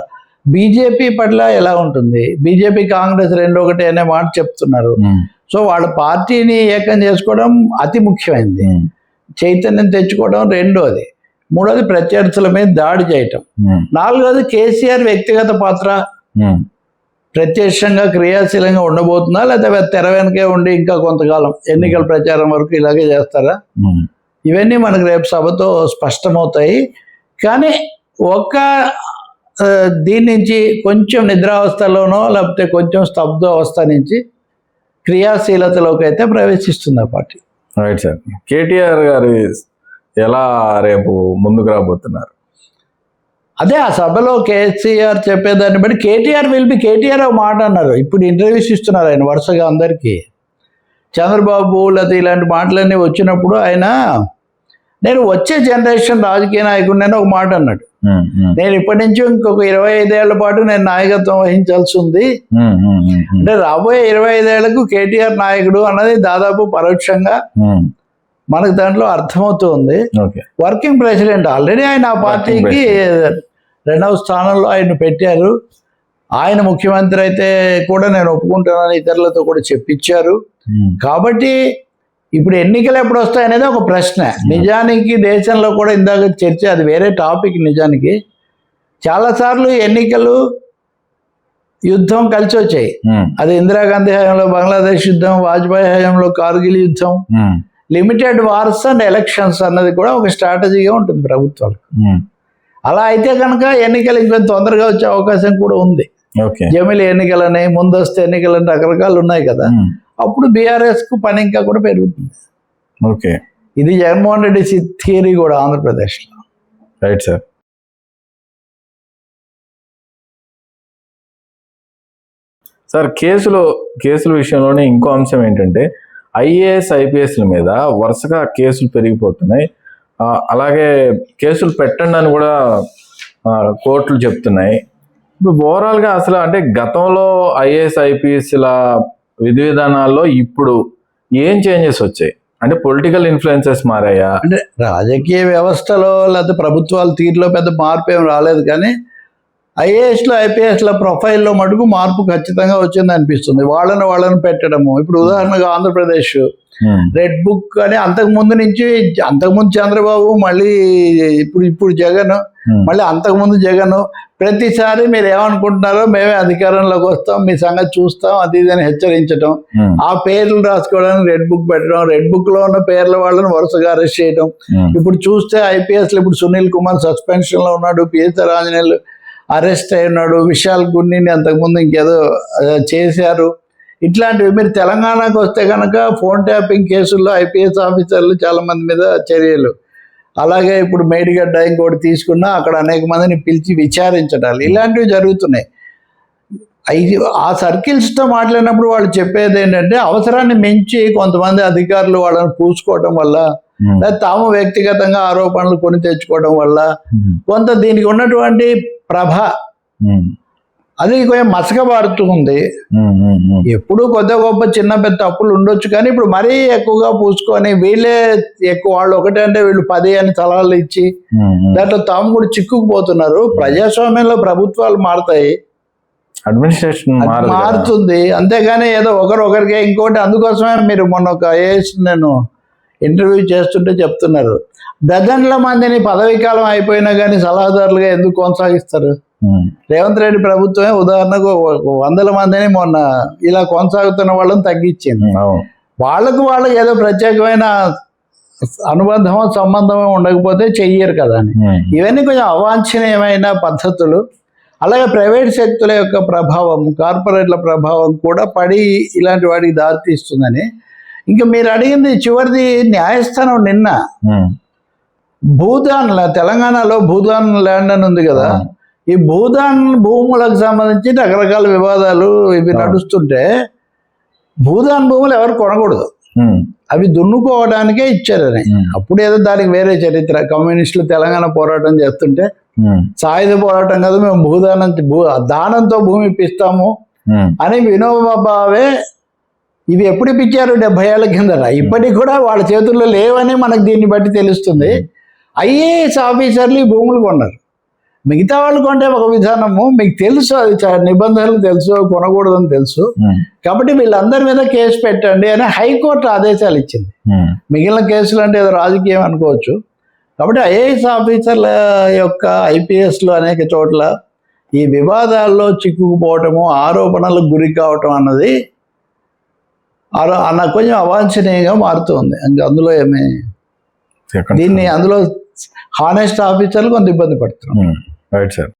బీజేపీ పట్ల ఎలా ఉంటుంది, బీజేపీ కాంగ్రెస్ 2 ఒకటే అనే మాట చెప్తున్నారు. సో వాళ్ళ పార్టీని ఏకం చేసుకోవడం అతి ముఖ్యమైనది. చైతన్యం తెచ్చుకోవడం రెండోది. మూడోది ప్రత్యర్థుల మీద దాడి చేయటం. నాలుగోది కేసీఆర్ వ్యక్తిగత పాత్ర ప్రత్యక్షంగా క్రియాశీలంగా ఉండబోతుందా, లేదా తెర వెనకే ఉండి ఇంకా కొంతకాలం ఎన్నికల ప్రచారం వరకు ఇలాగే చేస్తారా? ఇవన్నీ మనకు రేపు సభతో స్పష్టమవుతాయి. కానీ దీని నుంచి కొంచెం నిద్రావస్థలోనో లేకపోతే కొంచెం స్తబ్ద అవస్థ నుంచి క్రియాశీలతలోకి అయితే ప్రవేశిస్తుంది ఆ పార్టీ. Right sir. కేటీఆర్ గారు ఎలా రేపు ముందుకు రాబోతున్నారు? అదే ఆ సభలో కేసీఆర్ చెప్పేదాన్ని బట్టి కేటీఆర్ ఒక మాట అన్నారు. ఇప్పుడు ఇంటర్వ్యూస్ ఇస్తున్నారు ఆయన వరుసగా అందరికీ. చంద్రబాబు లేదా ఇలాంటి మాటలన్నీ వచ్చినప్పుడు ఆయన నేను వచ్చే జనరేషన్ రాజకీయ నాయకుడిని ఒక మాట అన్నాడు. నేను ఇప్పటి నుంచి ఇంకొక 25 ఏళ్ల పాటు నేను నాయకత్వం వహించాల్సి ఉంది. అంటే రాబోయే 25 ఏళ్లకు కేటీఆర్ నాయకుడు అన్నది దాదాపు పరోక్షంగా మనకు దాంట్లో అర్థమవుతుంది. వర్కింగ్ ప్రెసిడెంట్ ఆల్రెడీ ఆయన ఆ పార్టీకి 2వ స్థానంలో ఆయన పెట్టారు. ఆయన ముఖ్యమంత్రి అయితే కూడా నేను ఒప్పుకుంటున్నాను ఇతరులతో కూడా చెప్పించారు. కాబట్టి ఇప్పుడు ఎన్నికలు ఎప్పుడు వస్తాయనేది ఒక ప్రశ్న. నిజానికి దేశంలో కూడా ఇందాక చర్చ, అది వేరే టాపిక్. నిజానికి చాలాసార్లు ఎన్నికలు యుద్ధం కలిసి వచ్చాయి. అది ఇందిరాగాంధీ హయాంలో బంగ్లాదేశ్ యుద్ధం, వాజ్పేయి హయాంలో కార్గిల్ యుద్ధం. లిమిటెడ్ వార్స్ అండ్ ఎలక్షన్స్ అన్నది కూడా ఒక స్ట్రాటజీగా ఉంటుంది ప్రభుత్వాలకు. అలా అయితే కనుక ఎన్నికలు ఇంకొంచెం తొందరగా వచ్చే అవకాశం కూడా ఉంది. జమిలి ఎన్నికలని, ముందస్తు ఎన్నికలని రకరకాలు ఉన్నాయి కదా. అప్పుడు బీఆర్ఎస్ కు పని ఇంకా కూడా పెరుగుతుంది. ఓకే, ఇది జగన్మోహన్ రెడ్డి థియరీ కూడా ఆంధ్రప్రదేశ్లో. Right sir. సార్, కేసుల విషయంలోనే ఇంకో అంశం ఏంటంటే ఐఏఎస్ ఐపీఎస్ల మీద వరుసగా కేసులు పెరిగిపోతున్నాయి. అలాగే కేసులు పెట్టండి అని కూడా కోర్టులు చెప్తున్నాయి. ఇప్పుడు ఓవరాల్గా అసలు అంటే గతంలో ఐఏఎస్ ఐపీఎస్ల విధి విధానాల్లో ఇప్పుడు ఏం చేంజెస్ వచ్చాయి? అంటే పొలిటికల్ ఇన్ఫ్లుయెన్సెస్ మారాయా? అంటే రాజకీయ వ్యవస్థలో లేకపోతే ప్రభుత్వాల తీరులో పెద్ద మార్పు ఏం రాలేదు. కానీ ఐఏఎస్లో ఐపీఎస్ల ప్రొఫైల్లో మటుకు మార్పు ఖచ్చితంగా వచ్చింది అనిపిస్తుంది. వాళ్ళని పెట్టడము. ఇప్పుడు ఉదాహరణగా ఆంధ్రప్రదేశ్ రెడ్ బుక్ అని అంతకుముందు చంద్రబాబు, మళ్ళీ ఇప్పుడు జగన్, మళ్ళీ అంతకుముందు జగన్, ప్రతిసారి మీరు ఏమనుకుంటున్నారో మేమే అధికారంలోకి వస్తాం, మీ సంగతి చూస్తాం, అది ఇదని హెచ్చరించడం, ఆ పేర్లు రాసుకోవడానికి రెడ్ బుక్ పెట్టడం, రెడ్ బుక్ లో ఉన్న పేర్ల వాళ్ళని వరుసగా అరెస్ట్ చేయడం. ఇప్పుడు చూస్తే ఐపీఎస్ ఇప్పుడు సునీల్ కుమార్ సస్పెన్షన్ లో ఉన్నాడు, పిఎస్ఆర్ ఆంజనేయులు అరెస్ట్ అయి ఉన్నాడు, విశాల్ గున్నిని అంతకుముందు ఇంకేదో చేశారు. ఇట్లాంటివి మీరు తెలంగాణకు వస్తే కనుక ఫోన్ ట్యాపింగ్ కేసుల్లో ఐపీఎస్ ఆఫీసర్లు చాలా మంది మీద చర్యలు, అలాగే ఇప్పుడు మేడిగడ్డ ఇంకోటి తీసుకున్నా అక్కడ అనేక మందిని పిలిచి విచారించడాలు, ఇలాంటివి జరుగుతున్నాయి. ఆ సర్కిల్స్తో మాట్లాడినప్పుడు వాళ్ళు చెప్పేది ఏంటంటే అవసరాన్ని మించి కొంతమంది అధికారులు వాళ్ళని పూసుకోవడం వల్ల, లేదా తాము వ్యక్తిగతంగా ఆరోపణలు కొని తెచ్చుకోవడం వల్ల కొంత దీనికి ఉన్నటువంటి ప్రభ అది కొంచెం మసకబారుతూ ఉంది. ఎప్పుడు కొద్ది గొప్ప చిన్న పెద్ద తప్పులు ఉండొచ్చు, కానీ ఇప్పుడు మరీ ఎక్కువగా పూసుకొని వీళ్ళే ఎక్కువ, వాళ్ళు ఒకటే అంటే వీళ్ళు 10 అని సలహాలు ఇచ్చి దాంట్లో తాము కూడా చిక్కుకుపోతున్నారు. ప్రజాస్వామ్యంలో ప్రభుత్వాలు మారుతాయి, అడ్మినిస్ట్రేషన్ మారుతుంది, అంతేగాని ఏదో ఒకరికే ఇంకోటి. అందుకోసమే మీరు మొన్న ఒక ఐఏఎస్ నేను ఇంటర్వ్యూ చేస్తుంటే చెప్తున్నారు, డజన్ల మందిని పదవీ కాలం అయిపోయినా కానీ సలహాదారులుగా ఎందుకు కొనసాగిస్తారు? రేవంత్ రెడ్డి ప్రభుత్వమే ఉదాహరణకు 100 మందిని మొన్న ఇలా కొనసాగుతున్న వాళ్ళని తగ్గించింది. వాళ్ళకు ఏదో ప్రత్యేకమైన అనుబంధమో సంబంధమో ఉండకపోతే చెయ్యరు కదా అని. ఇవన్నీ కొంచెం అవాంఛనీయమైన పద్ధతులు. అలాగే ప్రైవేట్ శక్తుల యొక్క ప్రభావం, కార్పొరేట్ల ప్రభావం కూడా పడి ఇలాంటి వాటికి దారితీస్తుందని. ఇంకా మీరు అడిగింది చివరిది న్యాయస్థానం నిన్న భూదాన్, తెలంగాణలో భూదాన్ ల్యాండ్ అని ఉంది కదా, ఈ భూదాన్ భూములకు సంబంధించి రకరకాల వివాదాలు ఇవి నడుస్తుంటే భూదాన్ భూములు ఎవరు కొనకూడదు, అవి దున్నుకోవడానికే ఇచ్చారని. అప్పుడు ఏదో దానికి వేరే చరిత్ర. కమ్యూనిస్టులు తెలంగాణ పోరాటం చేస్తుంటే సాయుధ పోరాటం కదా, మేము దానంతో భూమి ఇప్పిస్తాము అని వినోబా భావే ఇవి ఎప్పుడు ఇప్పించారు? 70 ఏళ్ల కిందట. ఇప్పటికి కూడా వాళ్ళ చేతుల్లో లేవని మనకు దీన్ని బట్టి తెలుస్తుంది. ఐఏఎస్ ఆఫీసర్లు ఈ భూములు కొన్నారు. మిగతా వాళ్ళు కొంటే ఒక విధానము, మీకు తెలుసు అది నిబంధనలు తెలుసు, కొనకూడదని తెలుసు, కాబట్టి వీళ్ళందరి మీద కేసు పెట్టండి అని హైకోర్టు ఆదేశాలు ఇచ్చింది. మిగిలిన కేసులు అంటే ఏదో రాజకీయం అనుకోవచ్చు. కాబట్టి ఐఏఎస్ ఆఫీసర్ల యొక్క ఐపీఎస్లు అనేక చోట్ల ఈ వివాదాల్లో చిక్కుకుపోవటము, ఆరోపణలకు గురి కావటం అన్నది అన్న కొంచెం అవాంఛనీయంగా మారుతుంది. అందులో ఏమి దీన్ని అందులో హానెస్ట్ ఆఫీసర్లు కొంత ఇబ్బంది పడుతున్నారు. Right sir.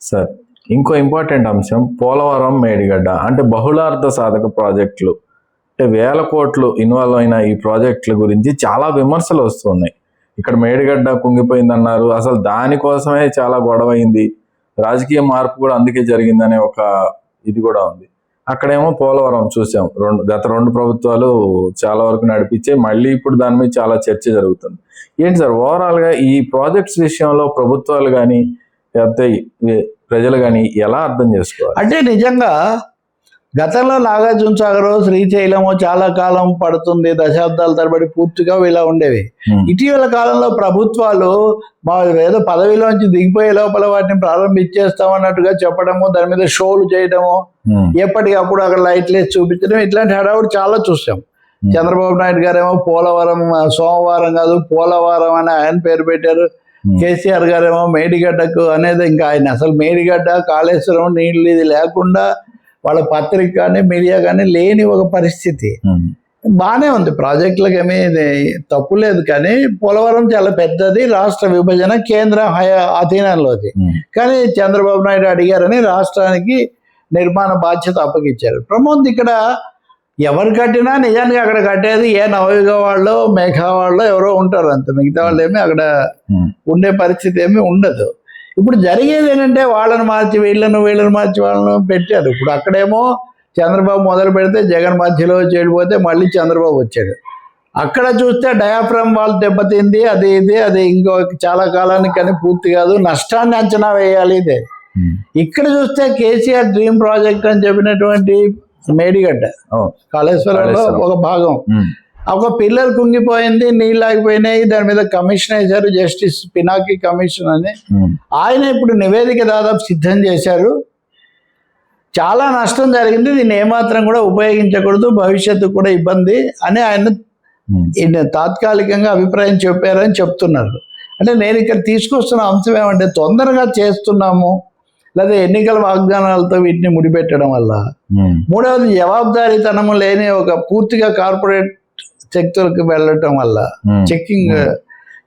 సార్, ఇంకో ఇంపార్టెంట్ అంశం పోలవరం, మేడిగడ్డ అంటే బహుళార్థ సాధక ప్రాజెక్టులు, అంటే 1000 కోట్లు ఇన్వాల్వ్ అయిన ఈ ప్రాజెక్టుల గురించి చాలా విమర్శలు వస్తున్నాయి. ఇక్కడ మేడిగడ్డ కుంగిపోయిందన్నారు, అసలు దానికోసమే చాలా గొడవ అయింది, రాజకీయ మార్పు కూడా అందుకే జరిగిందనే ఒక ఇది కూడా ఉంది. అక్కడేమో పోలవరం చూసాం, గత 2 ప్రభుత్వాలు చాలా వరకు నడిపించే, మళ్ళీ ఇప్పుడు దాని మీద చాలా చర్చ జరుగుతుంది. ఏంటి సార్ ఓవరాల్గా ఈ ప్రాజెక్ట్స్ విషయంలో ప్రభుత్వాలు కానీ లేకపోతే ప్రజలు కానీ ఎలా అర్థం చేసుకోవాలి? అంటే నిజంగా గతంలో నాగార్జున సాగర్, శ్రీశైలము చాలా కాలం పడుతుంది, దశాబ్దాల తరబడి పూర్తిగా ఇలా ఉండేవి. ఇటీవల కాలంలో ప్రభుత్వాలు మా ఏదో పదవిలోంచి దిగిపోయే లోపల వాటిని ప్రారంభించేస్తామన్నట్టుగా చెప్పడము, దాని మీద షోలు చేయడము, ఎప్పటికప్పుడు అక్కడ లైట్లు వేసి చూపించడం, ఇట్లాంటి హడావుడు చాలా చూసాం. చంద్రబాబు నాయుడు గారేమో పోలవరం సోమవారం కాదు పోలవరం అని ఆయన పేరు పెట్టారు. కేసీఆర్ గారేమో మేడిగడ్డకు అనేది, ఇంకా ఆయన అసలు మేడిగడ్డ, కాళేశ్వరం నీళ్ళు ఇది లేకుండా వాళ్ళ పత్రిక కానీ మీడియా కానీ లేని ఒక పరిస్థితి. బాగానే ఉంది, ప్రాజెక్టులకు ఏమీ తప్పు లేదు, కానీ పోలవరం చాలా పెద్దది, రాష్ట్ర విభజన కేంద్ర అధీనంలోది. కానీ చంద్రబాబు నాయుడు అడిగారని రాష్ట్రానికి నిర్మాణ బాధ్యత అప్పగించారు. ప్రమోద్ ఇక్కడ ఎవరు కట్టినా నిజానికి అక్కడ కట్టేది ఏ నవయుగ వాళ్ళు, మేఘా వాళ్ళు ఎవరో ఉంటారు అంత, మిగతా వాళ్ళు ఏమి అక్కడ ఉండే పరిస్థితి ఏమీ ఉండదు. ఇప్పుడు జరిగేది ఏంటంటే వాళ్ళని మార్చి వీళ్ళను మార్చి వాళ్ళను పెట్టారు. ఇప్పుడు అక్కడేమో చంద్రబాబు మొదలు పెడితే జగన్ మధ్యలో చెడిపోతే మళ్ళీ చంద్రబాబు వచ్చాడు. అక్కడ చూస్తే డయాఫ్రమ్ వాళ్ళు దెబ్బతింది, అది ఇంకో చాలా కాలానికి కానీ పూర్తి కాదు, నష్టాన్ని అంచనా వేయాలి ఇదే. ఇక్కడ చూస్తే కేసీఆర్ డ్రీమ్ ప్రాజెక్ట్ అని చెప్పినటువంటి మేడిగడ్డ కాళేశ్వరంలో ఒక భాగం, ఒక పిల్లర్ కుంగిపోయింది, నీళ్ళు ఆగిపోయినాయి, దాని మీద కమిషన్ వేశారు, జస్టిస్ పినాకి కమిషన్ అని. ఆయన ఇప్పుడు నివేదిక దాదాపు సిద్ధం చేశారు. చాలా నష్టం జరిగింది, దీన్ని ఏమాత్రం కూడా ఉపయోగించకూడదు, భవిష్యత్తు కూడా ఇబ్బంది అని ఆయన తాత్కాలికంగా అభిప్రాయం చెప్పారని చెప్తున్నారు. అంటే నేను ఇక్కడ తీసుకొస్తున్న అంశం ఏమంటే, తొందరగా చేస్తున్నాము లేదా ఎన్నికల వాగ్దానాలతో వీటిని ముడిపెట్టడం వల్ల, మూడవది జవాబుదారీతనము లేని ఒక పూర్తిగా కార్పొరేట్ శక్తులకు వెళ్ళటం వల్ల చెక్కింగ్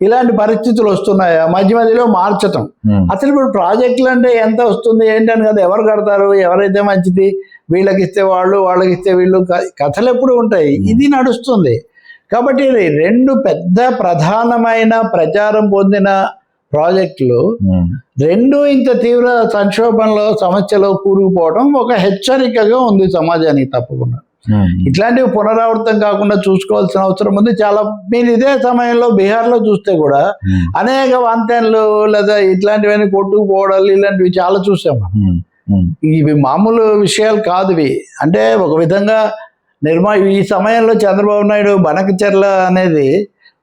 ఇలాంటి పరిస్థితులు వస్తున్నాయా, మధ్యలో మార్చటం. అసలు ఇప్పుడు ప్రాజెక్టులు అంటే ఎంత వస్తుంది ఏంటని కదా, ఎవరు కడతారు, ఎవరైతే మంచిది, వీళ్ళకి ఇస్తే వాళ్ళు, వాళ్ళకి ఇస్తే వీళ్ళు, కథలు ఎప్పుడు ఉంటాయి, ఇది నడుస్తుంది. కాబట్టి 2 పెద్ద ప్రధానమైన ప్రచారం పొందిన ప్రాజెక్టులు 2 ఇంత తీవ్ర సంక్షోభంలో సమస్యలో కూరుకుపోవడం ఒక హెచ్చరికగా ఉంది సమాజానికి. తప్పకుండా ఇట్లాంటివి పునరావృతం కాకుండా చూసుకోవాల్సిన అవసరం ఉంది. చాలా మీరు ఇదే సమయంలో బీహార్లో చూస్తే కూడా అనేక వంతెనలు లేదా ఇట్లాంటివన్నీ కొట్టుకుపోవడాలు ఇలాంటివి చాలా చూసాం. ఇవి మామూలు విషయాలు కాదు ఇవి. అంటే ఒక విధంగా ఈ సమయంలో చంద్రబాబు నాయుడు బనకచెర్ల అనేది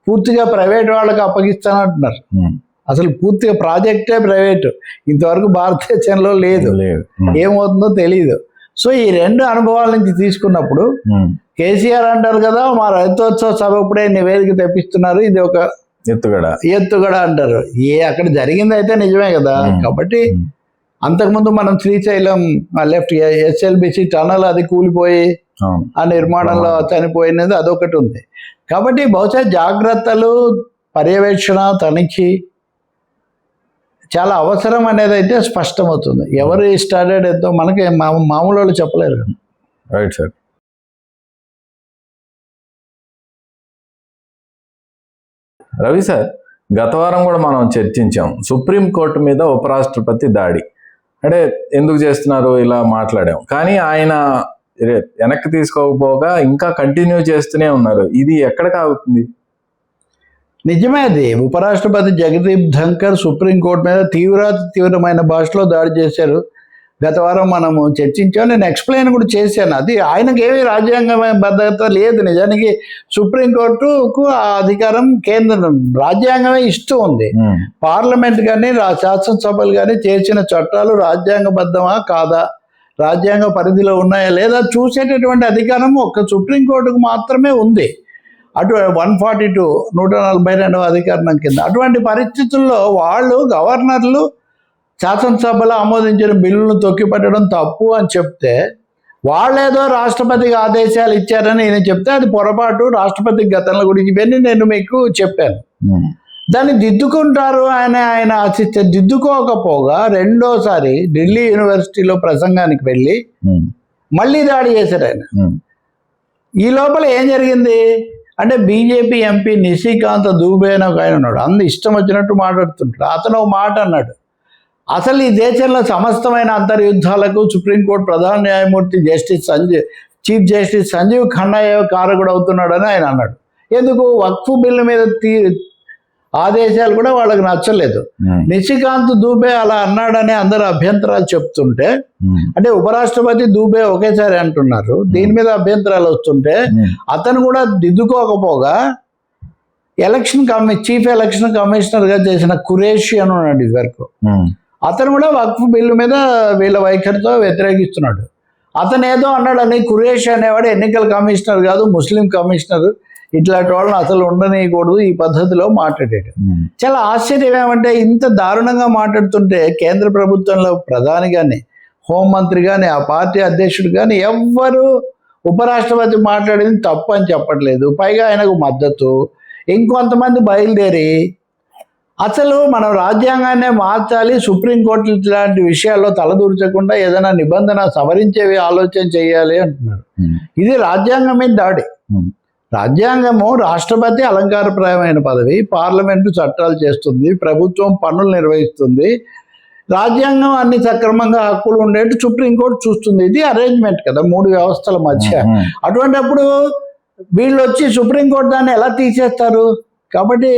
పూర్తిగా ప్రైవేట్ వాళ్ళకి అప్పగిస్తానంటున్నారు. అసలు పూర్తిగా ప్రాజెక్టే ప్రైవేటు, ఇంతవరకు భారతదేశంలో లేదు, ఏమవుతుందో తెలియదు. సో ఈ 2 అనుభవాల నుంచి తీసుకున్నప్పుడు కేసీఆర్ అంటారు కదా, మా రైతోత్సవ సభ ఇప్పుడే నివేదిక తెప్పిస్తున్నారు, ఇది ఒక ఎత్తుగడ అంటారు. అక్కడ జరిగింది అయితే నిజమే కదా. కాబట్టి అంతకుముందు మనం శ్రీశైలం లెఫ్ట్ ఎస్ఎల్బిసి టనల్ అది కూలిపోయి ఆ నిర్మాణంలో చనిపోయినది అదొకటి ఉంది. కాబట్టి బహుశా జాగ్రత్తలు, పర్యవేక్షణ, తనిఖీ చాలా అవసరం అనేది అయితే స్పష్టమవుతుంది. ఎవరు స్టార్టెడ్ ఎంతో మనకి మామూలు వాళ్ళు చెప్పలేరు. Right sir. రవి సార్, గత వారం కూడా మనం చర్చించాం సుప్రీంకోర్టు మీద ఉపరాష్ట్రపతి దాడి, అంటే ఎందుకు చేస్తున్నారు ఇలా మాట్లాడాం. కానీ ఆయన వెనక్కి తీసుకోకపోగా ఇంకా కంటిన్యూ చేస్తూనే ఉన్నారు. ఇది ఎక్కడ కావుతుంది? నిజమే, అది ఉపరాష్ట్రపతి జగదీప్ ధంకర్ సుప్రీంకోర్టు మీద తీవ్రమైన భాషలో దాడి చేశారు. గత వారం మనము చర్చించాం, నేను ఎక్స్ప్లెయిన్ కూడా చేశాను. అది ఆయనకి ఏమీ రాజ్యాంగబద్ధత లేదు. నిజానికి సుప్రీంకోర్టుకు ఆ అధికారం కేంద్రం రాజ్యాంగమే ఇస్తూ ఉంది. పార్లమెంట్ కానీ శాసనసభలు కానీ చేసిన చట్టాలు రాజ్యాంగబద్ధమా కాదా, రాజ్యాంగ పరిధిలో ఉన్నాయా లేదా చూసేటటువంటి అధికారం ఒక్క సుప్రీంకోర్టుకు మాత్రమే ఉంది. 142 142వ అధికారం కింద. అటువంటి పరిస్థితుల్లో వాళ్ళు గవర్నర్లు శాసనసభలో ఆమోదించిన బిల్లును తొక్కిపట్టడం తప్పు అని చెప్తే, వాళ్ళేదో రాష్ట్రపతికి ఆదేశాలు ఇచ్చారని ఈయన చెప్తే అది పొరపాటు. రాష్ట్రపతి గతంలో గురించి ఇవన్నీ నేను మీకు చెప్పాను. దాన్ని దిద్దుకుంటారు ఆయన ఆశిస్తే, దిద్దుకోకపోగా రెండోసారి ఢిల్లీ యూనివర్సిటీలో ప్రసంగానికి వెళ్ళి మళ్ళీ దాడి చేశారు ఆయన. ఈ లోపల ఏం జరిగింది అంటే, బీజేపీ ఎంపీ నిశికాంత్ దూబే అని ఒక ఆయన ఉన్నాడు. అందు ఇష్టం వచ్చినట్టు మాట్లాడుతుంటాడు. అతను ఒక మాట అన్నాడు, అసలు ఈ దేశంలో సమస్తమైన అంతర్యుద్ధాలకు సుప్రీంకోర్టు ప్రధాన న్యాయమూర్తి చీఫ్ జస్టిస్ సంజీవ్ ఖన్నా కారకుడు అవుతున్నాడని ఆయన అన్నాడు. ఎందుకు? వక్ఫ్ బిల్లు మీద ఆదేశాలు కూడా వాళ్ళకి నచ్చలేదు. నిశికాంత్ దూబే అలా అన్నాడని అందరూ అభ్యంతరాలు చెప్తుంటే, అంటే ఉపరాష్ట్రపతి దూబే ఒకేసారి అంటున్నారు, దీని మీద అభ్యంతరాలు వస్తుంటే అతను కూడా దిద్దుకోకపోగా చీఫ్ ఎలక్షన్ కమిషనర్ గా చేసిన ఖురేషి అని ఉన్నాడు ఇది వరకు. అతను కూడా వక్ఫ్ బిల్లు మీద వీళ్ళ వైఖరితో వ్యతిరేకిస్తున్నాడు. అతను ఏదో అన్నాడని, ఖురేషి అనేవాడు ఎన్నికల కమిషనర్ కాదు, ముస్లిం కమిషనర్, ఇట్లాంటి వాళ్ళని అసలు ఉండనీయకూడదు, ఈ పద్ధతిలో మాట్లాడాడు. చాలా ఆశ్చర్యం ఏమంటే, ఇంత దారుణంగా మాట్లాడుతుంటే కేంద్ర ప్రభుత్వంలో ప్రధాని కానీ, హోంమంత్రి కానీ, ఆ పార్టీ అధ్యక్షుడు కానీ ఎవ్వరు ఉపరాష్ట్రపతి మాట్లాడింది తప్పు అని చెప్పట్లేదు. పైగా ఆయనకు మద్దతు. ఇంకొంతమంది బయలుదేరి అసలు మనం రాజ్యాంగాన్నే మార్చాలి, సుప్రీంకోర్టు ఇట్లాంటి విషయాల్లో తలదూర్చకుండా ఏదైనా నిబంధన సవరించేవి ఆలోచన చేయాలి అంటున్నారు. ఇది రాజ్యాంగం మీద దాడి. రాజ్యాంగము రాష్ట్రపతి అలంకారప్రాయమైన పదవి, పార్లమెంటు చట్టాలు చేస్తుంది, ప్రభుత్వం పనులు నిర్వహిస్తుంది, రాజ్యాంగం అన్ని సక్రమంగా హక్కులు ఉండేట్టు సుప్రీంకోర్టు చూస్తుంది. ఇది అరేంజ్మెంట్ కదా 3 వ్యవస్థల మధ్య. అటువంటిప్పుడు వీళ్ళు వచ్చి సుప్రీంకోర్టు దాన్ని ఎలా తీసేస్తారు? కాబట్టి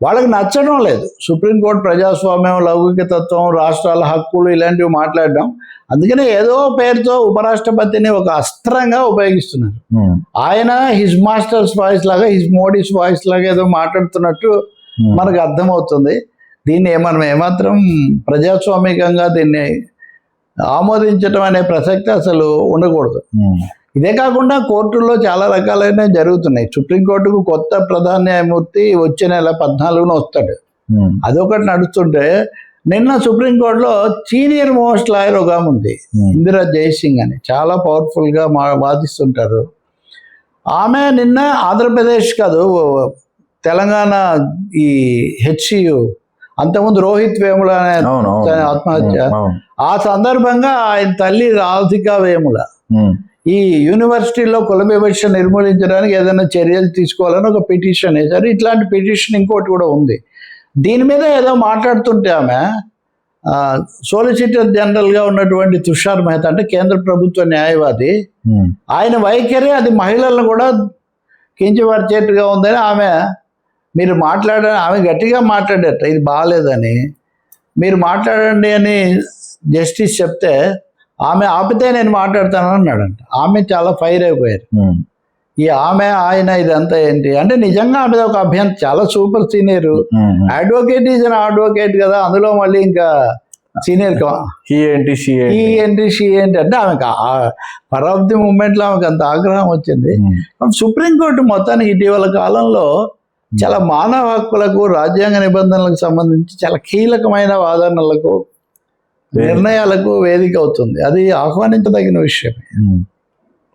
వాళ్ళకి నచ్చడం లేదు సుప్రీంకోర్టు ప్రజాస్వామ్యం, లౌకికతత్వం, రాష్ట్రాల హక్కులు ఇలాంటివి మాట్లాడడం. అందుకనే ఏదో పేరుతో ఉపరాష్ట్రపతిని ఒక అస్త్రంగా ఉపయోగిస్తున్నారు. ఆయన హిజ్ మాస్టర్స్ వాయిస్ లాగా, హిజ్ మోడీస్ వాయిస్ లాగా ఏదో మాట్లాడుతున్నట్టు మనకు అర్థమవుతుంది. దీన్ని మనం ఏమాత్రం ప్రజాస్వామికంగా దీన్ని ఆమోదించడం అనే ప్రసక్తి అసలు ఉండకూడదు. ఇదే కాకుండా కోర్టుల్లో చాలా రకాలైన జరుగుతున్నాయి. సుప్రీంకోర్టుకు కొత్త ప్రధాన న్యాయమూర్తి వచ్చే నెల 14న వస్తాడు. అదొకటి నడుస్తుంటే, నిన్న సుప్రీంకోర్టులో సీనియర్ మోస్ట్ లాయర్ ఒక ఆమె ఉంది, ఇందిరా జైసింగ్ అని, చాలా పవర్ఫుల్గా వాదిస్తుంటారు. ఆమె నిన్న ఆంధ్రప్రదేశ్ కాదు, తెలంగాణ ఈ HCU అంతకుముందు రోహిత్ వేముల అనే ఆత్మహత్య, ఆ సందర్భంగా ఆయన తల్లి రాధికా వేముల ఈ యూనివర్సిటీలో కుల వివక్ష నిర్మూలించడానికి ఏదైనా చర్యలు తీసుకోవాలని ఒక పిటిషన్ వేశారు. ఇట్లాంటి పిటిషన్ ఇంకోటి కూడా ఉంది. దీని మీద ఏదో మాట్లాడుతుంటే ఆమె సోలిసిటర్ జనరల్గా ఉన్నటువంటి తుషార్ మెహతా, అంటే కేంద్ర ప్రభుత్వ న్యాయవాది, ఆయన వైఖరి అది మహిళలను కూడా కించపరిచేట్టుగా ఉందని మీరు ఆమె గట్టిగా మాట్లాడట, ఇది బాగాలేదని, మీరు మాట్లాడండి అని జస్టిస్ చెప్తే ఆమె ఆపితే నేను మాట్లాడతాను అన్నాడంట. ఆమె చాలా ఫైర్ అయిపోయారు. ఈ ఆయన ఇదంతా ఏంటి అంటే, నిజంగా ఆమె ఒక అభ్యంతరం, చాలా super senior advocate, is an advocate కదా, అందులో మళ్ళీ ఇంకా సీనియర్ షీ ఏంటి అంటే ఆమెకు పరాబ్ది మూమెంట్లో ఆమెకు అంత ఆగ్రహం వచ్చింది. సుప్రీంకోర్టు మొత్తానికి ఇటీవల కాలంలో చాలా మానవ హక్కులకు, రాజ్యాంగ నిబంధనలకు సంబంధించి చాలా కీలకమైన వాదనలకు, నిర్ణయాలకు వేదిక అవుతుంది. అది ఆహ్వానించదగిన విషయం.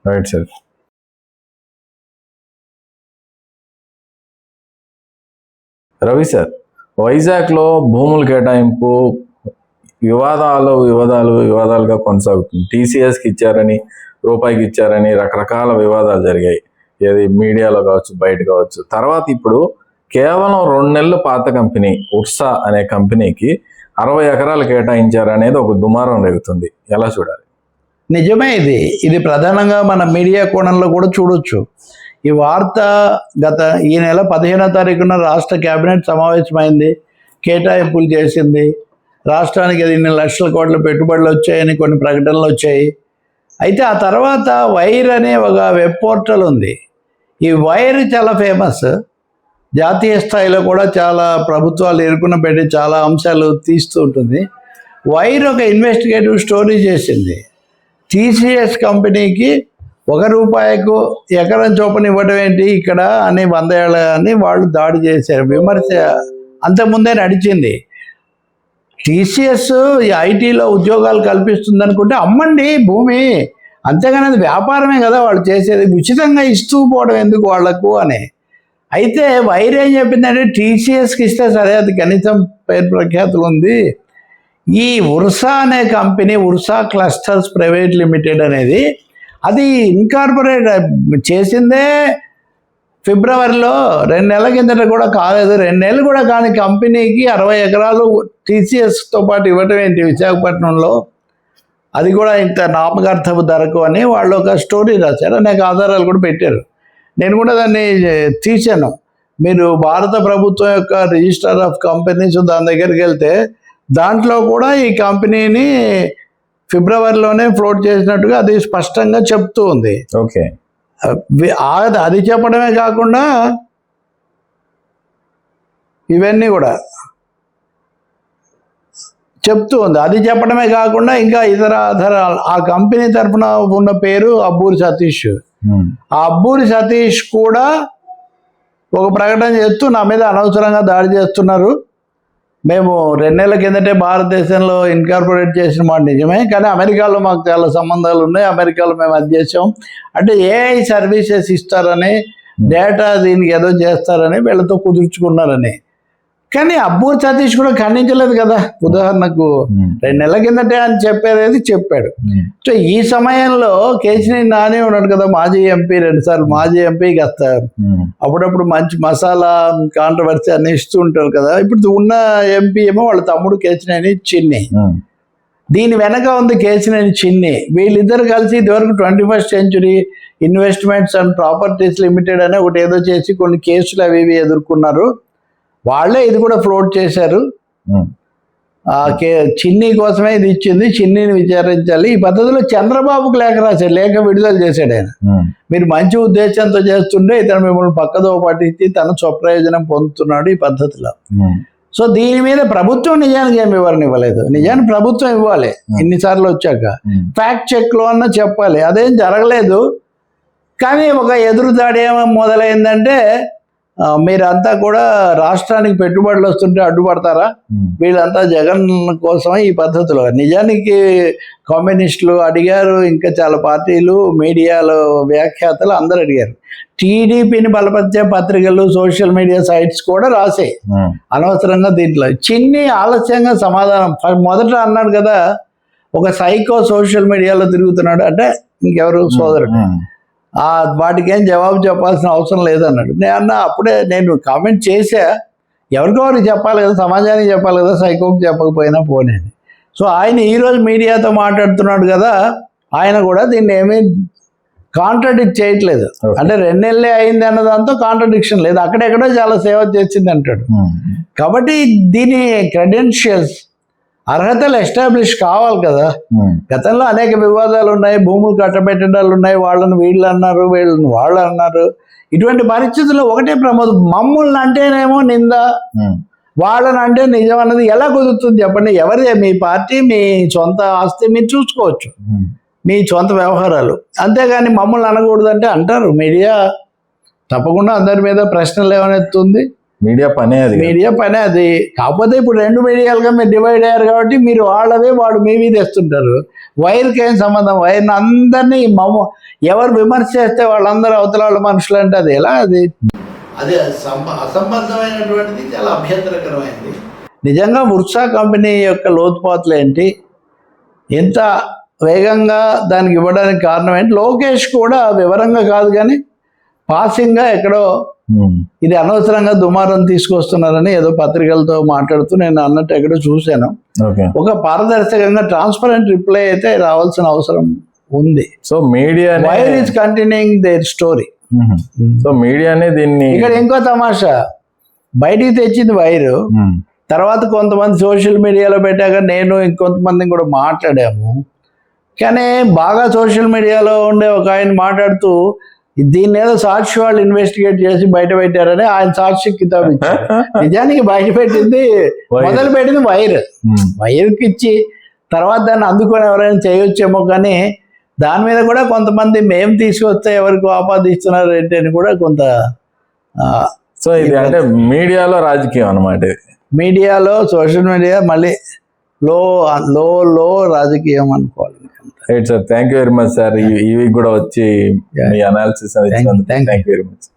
Right sir. రవి సార్, వైజాగ్లో భూముల కేటాయింపు వివాదాలుగా కొనసాగుతుంది. TCSకి ఇచ్చారని, రూపాయికి ఇచ్చారని రకరకాల వివాదాలు జరిగాయి. ఏది మీడియాలో కావచ్చు, బయట కావచ్చు. తర్వాత ఇప్పుడు కేవలం 2 నెలల పాత కంపెనీ ఉర్సా అనే కంపెనీకి 60 ఎకరాలు కేటాయించారనేది ఒక దుమారం రేగుతుంది. ఎలా చూడాలి? నిజమే. ఇది ప్రధానంగా మన మీడియా కోణంలో కూడా చూడొచ్చు. ఈ వార్త ఈ నెల 15వ తారీఖున రాష్ట్ర కేబినెట్ సమావేశమైంది, కేటాయింపులు చేసింది. రాష్ట్రానికి అది ఇన్ని లక్షల కోట్ల పెట్టుబడులు వచ్చాయని కొన్ని ప్రకటనలు వచ్చాయి. అయితే ఆ తర్వాత వైర్ అనే ఒక వెబ్ పోర్టల్ ఉంది. ఈ వైర్ చాలా ఫేమస్, జాతీయ స్థాయిలో కూడా చాలా ప్రభుత్వాలు ఎరుకున పెట్టి చాలా అంశాలు తీస్తూ ఉంటుంది. వైర్ ఒక ఇన్వెస్టిగేటివ్ స్టోరీ చేసింది. టీసీఎస్ కంపెనీకి ₹1 ఎకరం చొప్పున ఇవ్వడం ఏంటి ఇక్కడ అని 100 ఏళ్ళ అని వాళ్ళు దాడి చేశారు. విమర్శ అంతకుముందే నడిచింది. టీసీఎస్ ఈ ఐటీలో ఉద్యోగాలు కల్పిస్తుంది అనుకుంటే అమ్మండి భూమి, అంతేగాని అది వ్యాపారమే కదా వాళ్ళు చేసేది, ఉచితంగా ఇస్తూ పోవడం ఎందుకు వాళ్లకు అని. అయితే వైర్ ఏం చెప్పిందంటే టీసీఎస్కి ఇస్తే సరే, అది కనీసం పేరు ప్రఖ్యాతులు ఉంది. ఈ ఉర్సా అనే company, Ursa clusters private limited అనేది, అది ఇన్కార్పొరేట్ చేసిందే ఫిబ్రవరిలో, 2 నెలల కిందట కూడా కాలేదు, 2 నెలలు కూడా కాని కంపెనీకి 60 ఎకరాలు టీసీఎస్తో పాటు ఇవ్వటం ఏంటి విశాఖపట్నంలో, అది కూడా ఇంత నామకార్థపు ధరకు అని వాళ్ళు ఒక స్టోరీ రాశారు. అనేక ఆధారాలు కూడా పెట్టారు. నేను కూడా దాన్ని తీశాను. మీరు భారత ప్రభుత్వం యొక్క రిజిస్టర్ ఆఫ్ కంపెనీస్ దాని దగ్గరికి వెళ్తే దాంట్లో కూడా ఈ కంపెనీని ఫిబ్రవరిలోనే ఫ్లోట్ చేసినట్టుగా అది స్పష్టంగా చెప్తూ ఉంది. ఓకే, అది చెప్పడమే కాకుండా ఇవన్నీ కూడా చెప్తూ ఉంది. అది చెప్పడమే కాకుండా ఇంకా ఇతర ఆధారాలు, ఆ కంపెనీ తరఫున ఉన్న పేరు అబ్బూరి సతీష్. ఆ అబ్బూరి సతీష్ కూడా ఒక ప్రకటన చేస్తూ నా మీద అనవసరంగా దాడి చేస్తున్నారు, మేము 2 నెలల కిందటే భారతదేశంలో ఇన్కార్పొరేట్ చేసిన మాట నిజమే, కానీ అమెరికాలో మాకు చాలా సంబంధాలు ఉన్నాయి, అమెరికాలో మేము అది చేసాం అంటే ఏఐ సర్వీసెస్ ఇస్తారని, డేటా దీనికి ఏదో చేస్తారని వీళ్ళతో కుదుర్చుకున్నారని. కానీ అబ్బూరి సతీష్ కూడా ఖండించలేదు కదా. ఉదాహరణకు 2 నెలల కిందటే అని చెప్పేది చెప్పాడు. సో ఈ సమయంలో కేశినేని నాని ఉన్నాడు కదా, మాజీ ఎంపీ, 2 సార్లు మాజీ ఎంపీ, కాస్త అప్పుడప్పుడు మంచి మసాలా కాంట్రవర్సీ అన్ని ఇస్తూ ఉంటారు కదా. ఇప్పుడు ఉన్న ఎంపీ ఏమో వాళ్ళ తమ్ముడు కేశినేని చిన్ని, దీని వెనక ఉంది కేశినేని చిన్ని. వీళ్ళిద్దరు కలిసి ఇదివరకు 21st century investments and properties limited అని ఒకటి ఏదో చేసి కొన్ని కేసులు అవి ఇవి ఎదుర్కొన్నారు. వాళ్ళే ఇది కూడా ఫ్లోట్ చేశారు. చిన్ని కోసమే ఇది ఇచ్చింది, చిన్నిని విచారించాలి. ఈ పద్ధతిలో చంద్రబాబుకు లేఖ రాశాడు, లేఖ విడుదల చేశాడు ఆయన. మీరు మంచి ఉద్దేశంతో చేస్తుంటే ఇతను మిమ్మల్ని పక్కదో పట్టించి తన స్వప్రయోజనం పొందుతున్నాడు ఈ పద్ధతిలో. సో దీని మీద ప్రభుత్వం నిజానికి ఏం వివరణ ఇవ్వలేదు. నిజానికి ప్రభుత్వం ఇవ్వాలి, ఇన్నిసార్లు వచ్చాక ఫ్యాక్ట్ చెక్లో అన్న చెప్పాలి. అదేం జరగలేదు. కానీ ఒక ఎదురుదాడి ఏమో మొదలైందంటే, మీరంతా కూడా రాష్ట్రానికి పెట్టుబడులు వస్తుంటే అడ్డుపడతారా, వీళ్ళంతా జగన్ కోసమే ఈ పద్ధతిలో. నిజానికి కమ్యూనిస్టులు అడిగారు, ఇంకా చాలా పార్టీలు, మీడియాలో వ్యాఖ్యాతలు అందరూ అడిగారు. టీడీపీని బలపరిచే పత్రికలు, సోషల్ మీడియా సైట్స్ కూడా రాసాయి అనవసరంగా. దీంట్లో చిన్ని ఆలస్యంగా సమాధానం, మొదట అన్నాడు కదా ఒక సైకో సోషల్ మీడియాలో తిరుగుతున్నాడు అంటే ఇంకెవరు సోదరుడు, వాటికి ఏం జవాబు చెప్పాల్సిన అవసరం లేదన్నాడు. అప్పుడే నేను కామెంట్ చేసా, ఎవరికొవరికి చెప్పాలి కదా, సమాజానికి చెప్పాలి కదా, సైకోకి చెప్పకపోయినా పోనేది. సో ఆయన ఈరోజు మీడియాతో మాట్లాడుతున్నాడు కదా, ఆయన కూడా దీన్ని ఏమీ కాంట్రడిక్ట్ చేయట్లేదు. అంటే 2 నెలలే అయింది అన్న దాంతో కాంట్రడిక్షన్ లేదు, అక్కడెక్కడో చాలా సేవ చేసింది అంటాడు. కాబట్టి దీని క్రెడెన్షియల్స్, అర్హతలు ఎస్టాబ్లిష్ కావాలి కదా. గతంలో అనేక వివాదాలు ఉన్నాయి, భూములు కట్టబెట్టడాలు ఉన్నాయి, వాళ్ళని వీళ్ళు అన్నారు, వీళ్ళని వాళ్ళు అన్నారు. ఇటువంటి పరిస్థితుల్లో ఒకటే ప్రమాదం, మమ్మల్ని అంటేనేమో నింద, వాళ్ళని అంటే నిజం అన్నది ఎలా కుదురుతుంది చెప్పండి. ఎవరి మీ పార్టీ, మీ సొంత ఆస్తి మీరు చూసుకోవచ్చు, మీ సొంత వ్యవహారాలు, అంతేగాని మమ్మల్ని అనకూడదంటే అంటారు. మీడియా తప్పకుండా అందరి మీద ప్రశ్నలు ఏమనెత్తుంది, మీడియా పనే అది. కాకపోతే ఇప్పుడు 2 మీడియాలుగా మీరు డివైడ్ అయ్యారు కాబట్టి మీరు వాళ్ళవే వాడు మీ మీద వేస్తుంటారు. వైర్కి ఏం సంబంధం, వైర్ని అందరినీ ఎవరు విమర్శ చేస్తే వాళ్ళందరూ అవతల వాళ్ళ మనుషులు అంటే అది ఎలా, అది అసంబద్ధమైనటువంటిది, చాలా అభ్యంతరకరమైనది. నిజంగా ఉర్సా కంపెనీ యొక్క లోతుపాతులు ఏంటి, ఎంత వేగంగా దానికి ఇవ్వడానికి కారణం ఏంటి, లోకేష్ కూడా వివరంగా కాదు కానీ పాసింగ్గా ఎక్కడో ఇది అనవసరంగా దుమారం తీసుకొస్తున్నారని ఏదో పత్రికలతో మాట్లాడుతూ నేను అన్నట్టు ఎక్కడో చూశాను. ఒక పారదర్శకంగా ట్రాన్స్పరెంట్ రిప్లై అయితే రావాల్సిన అవసరం ఉంది. So media wire is continuing their story. So మీడియానే దీన్ని, ఇక్కడ ఇంకో తమాషా, బయటికి తెచ్చింది వైరు, తర్వాత కొంతమంది సోషల్ మీడియాలో పెట్టాక నేను ఇంకొంతమందిని కూడా మాట్లాడాము. కానీ బాగా సోషల్ మీడియాలో ఉండే ఒక ఆయన మాట్లాడుతూ దీన్ని ఏదో సాక్షి వాళ్ళు ఇన్వెస్టిగేట్ చేసి బయట పెట్టారని ఆయన సాక్షి కితాబ్ ఇచ్చారు. నిజానికి బయట పెట్టింది మొదలు పెట్టింది వైర్కి ఇచ్చి తర్వాత దాన్ని అందుకొని ఎవరైనా చేయొచ్చేమో, కానీ దాని మీద కూడా కొంతమంది మేము తీసుకొస్తే ఎవరికి ఆపాదిస్తున్నారు ఏంటి అని కూడా కొంత. సో ఇది అంటే మీడియాలో రాజకీయం అన్నమాట. మీడియాలో సోషల్ మీడియా మళ్ళీ లో రాజకీయం అనుకోవాలి. Right sir, thank you very much sir. ఈ వీక్ కూడా వచ్చి మీ analysis thank you very much.